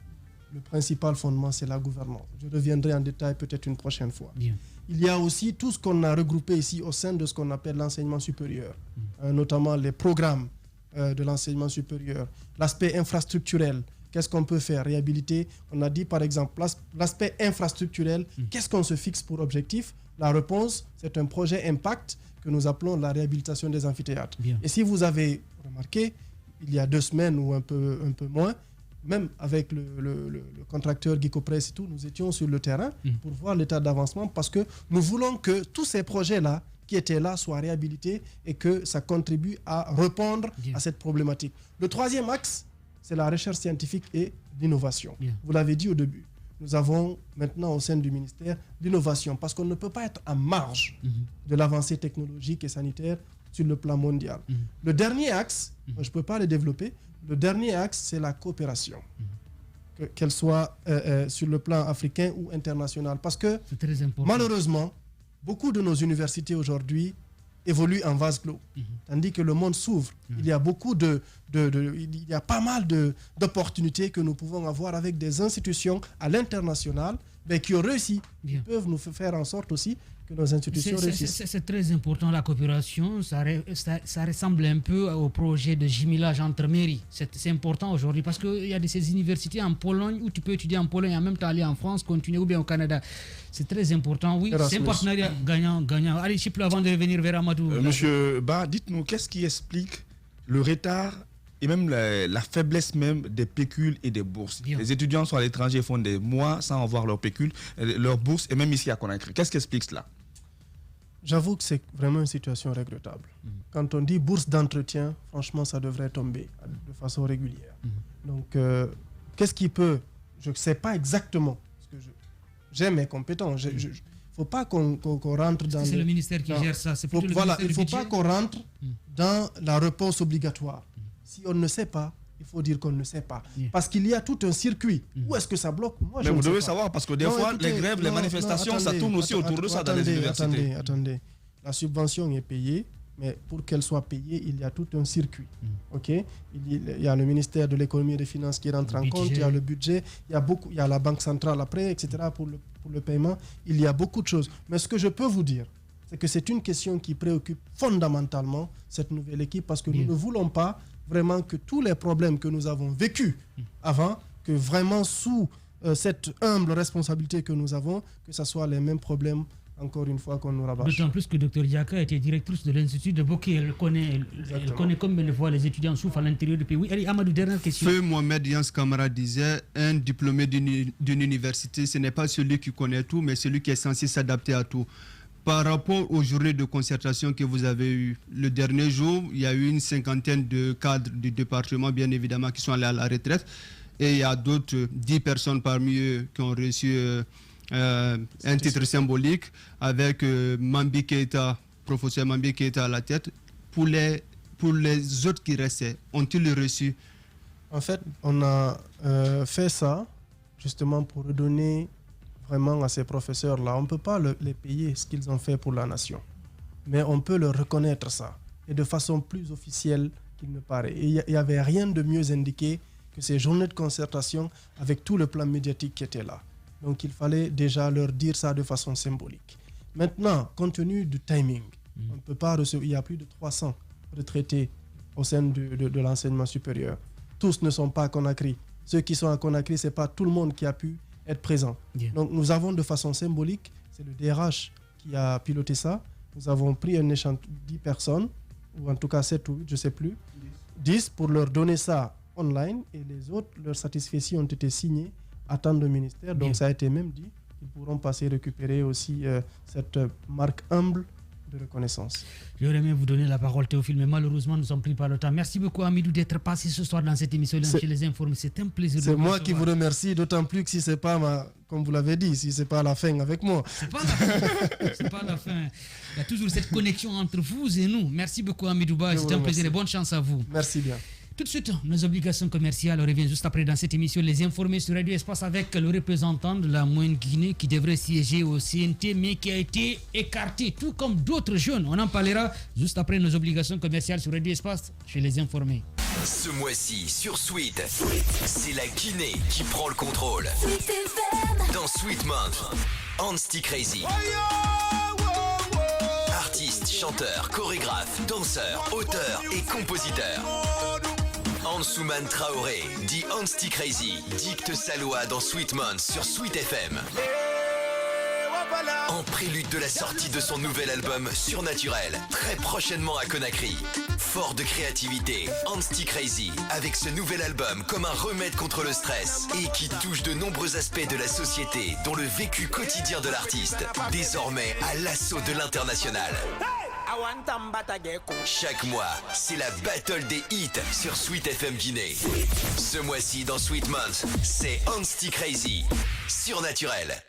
le principal fondement, c'est la gouvernance. Je reviendrai en détail peut-être une prochaine fois. Bien. Il y a aussi tout ce qu'on a regroupé ici au sein de ce qu'on appelle l'enseignement supérieur, notamment les programmes de l'enseignement supérieur, l'aspect infrastructurel, qu'est-ce qu'on peut faire, réhabiliter. On a dit par exemple l'aspect infrastructurel, qu'est-ce qu'on se fixe pour objectif? La réponse, c'est un projet impact que nous appelons la réhabilitation des amphithéâtres. Bien. Et si vous avez remarqué, il y a 2 semaines ou un peu moins, même avec le contracteur Guicopress et tout, nous étions sur le terrain pour voir l'état d'avancement parce que nous voulons que tous ces projets-là qui étaient là soient réhabilités et que ça contribue à répondre à cette problématique. Le 3e axe, c'est la recherche scientifique et l'innovation. Vous l'avez dit au début. Nous avons maintenant au sein du ministère l'innovation parce qu'on ne peut pas être en marge de l'avancée technologique et sanitaire sur le plan mondial. Le dernier axe, je ne peux pas le développer, le dernier axe, c'est la coopération. Qu'elle soit sur le plan africain ou international. Parce que malheureusement, beaucoup de nos universités aujourd'hui évoluent en vase clos, tandis que le monde s'ouvre. Il y a il y a pas mal d'opportunités que nous pouvons avoir avec des institutions à l'international qui ont réussi, qui peuvent nous faire en sorte aussi que nos institutions réussissent. C'est très important la coopération, ça ressemble un peu au projet de jumelage entre mairies. C'est important aujourd'hui parce qu'il y a ces universités en Pologne où tu peux étudier en Pologne et en même temps aller en France, continuer ou bien au Canada. C'est très important, oui. Erasmus. C'est un partenariat gagnant. Allez, Chiple, avant de revenir vers Amadou. Monsieur Ba, dites-nous, qu'est-ce qui explique le retard et même la faiblesse même des pécules et des bourses? Les étudiants sont à l'étranger, font des mois sans avoir leur pécule, leur bourse, et même ici à Conakry. Qu'est-ce qui explique cela? J'avoue que c'est vraiment une situation regrettable. Quand on dit bourse d'entretien, franchement, ça devrait tomber de façon régulière. Donc, qu'est-ce qui peut... Je ne sais pas exactement, parce que j'ai mes compétences. Il ne faut pas qu'on rentre dans... C'est le ministère qui gère ça. Il ne faut pas qu'on rentre dans la réponse obligatoire. Si on ne sait pas, il faut dire qu'on ne sait pas. Parce qu'il y a tout un circuit. Où est-ce que ça bloque? Moi, mais vous devez savoir, parce que des fois, les grèves, les manifestations, ça tourne aussi autour de ça dans les universités. Attendez. La subvention est payée, Mais pour qu'elle soit payée, il y a tout un circuit. Ok, il y a le ministère de l'économie et des finances qui rentre en compte, il y a le budget, il y a la banque centrale après, etc. pour le paiement. Il y a beaucoup de choses. Mais ce que je peux vous dire, c'est que c'est une question qui préoccupe fondamentalement cette nouvelle équipe parce que nous ne voulons pas vraiment que tous les problèmes que nous avons vécus avant, que vraiment sous cette humble responsabilité que nous avons, que ce soit les mêmes problèmes encore une fois qu'on nous rabâche. D'autant plus que Dr Diaka était directrice de l'Institut de Bokeh. Elle connaît comme elle voit les étudiants souffrent à l'intérieur du pays. Oui, allez, Amadou, dernière question. Feu Mohamed Yans Kamara disait, un diplômé d'une université, ce n'est pas celui qui connaît tout, mais celui qui est censé s'adapter à tout. Par rapport aux journées de concertation que vous avez eues, le dernier jour, il y a eu une 50aine de cadres du département, bien évidemment, qui sont allés à la retraite. Et il y a d'autres 10 personnes parmi eux qui ont reçu un titre symbolique avec Mambi Keïta, professeur Mambi Keïta à la tête. Pour les autres qui restaient, ont-ils reçu? En fait, on a fait ça justement pour redonner vraiment à ces professeurs-là. On ne peut pas les payer ce qu'ils ont fait pour la nation, mais on peut leur reconnaître ça, et de façon plus officielle qu'il ne paraît. Et il n'y avait rien de mieux indiqué que ces journées de concertation avec tout le plan médiatique qui était là. Donc il fallait déjà leur dire ça de façon symbolique. Maintenant, compte tenu du timing, on ne peut pas recevoir, il y a plus de 300 retraités au sein de l'enseignement supérieur. Tous ne sont pas à Conakry. Ceux qui sont à Conakry, ce n'est pas tout le monde qui a pu être présent. Donc nous avons de façon symbolique, c'est le DRH qui a piloté ça. Nous avons pris un échantillon 10 personnes, ou en tout cas 7 ou 8, je ne sais plus, 10 pour leur donner ça online, et les autres, leurs satisfecits ont été signés à tant de ministères. Donc ça a été même dit, ils pourront passer récupérer aussi cette marque humble de reconnaissance. J'aurais aimé vous donner la parole, Théophile, mais malheureusement, nous sommes pris par le temps. Merci beaucoup, Amidou, d'être passé ce soir dans cette émission chez Les Informés. C'est un plaisir. C'est moi qui vous remercie, d'autant plus que si ce n'est pas, comme vous l'avez dit, si ce n'est pas la fin avec moi. C'est pas la fin. C'est pas la fin. Il y a toujours cette connexion entre vous et nous. Merci beaucoup, Amidou Ba. C'était un plaisir et bonne chance à vous. Merci bien. Tout de suite, nos obligations commerciales. On revient juste après dans cette émission Les Informés sur Radio Espace avec le représentant de la Moyenne-Guinée qui devrait siéger au CNT mais qui a été écarté, tout comme d'autres jeunes. On en parlera juste après nos obligations commerciales sur Radio Espace chez Les Informés. Ce mois-ci, sur Sweet, c'est la Guinée qui prend le contrôle. Dans Sweet Month, Ansti Crazy. Artiste, chanteur, chorégraphe, danseur, auteur et compositeur. Ansouman Traoré, dit Ansti Crazy, dicte sa loi dans Sweet Month sur Sweet FM. En prélude de la sortie de son nouvel album Surnaturel, très prochainement à Conakry. Fort de créativité, Ansti Crazy, avec ce nouvel album comme un remède contre le stress et qui touche de nombreux aspects de la société, dont le vécu quotidien de l'artiste, désormais à l'assaut de l'international. Chaque mois, c'est la battle des hits sur Sweet FM Guinée. Ce mois-ci dans Sweet Month, c'est Ansti Crazy, Surnaturel.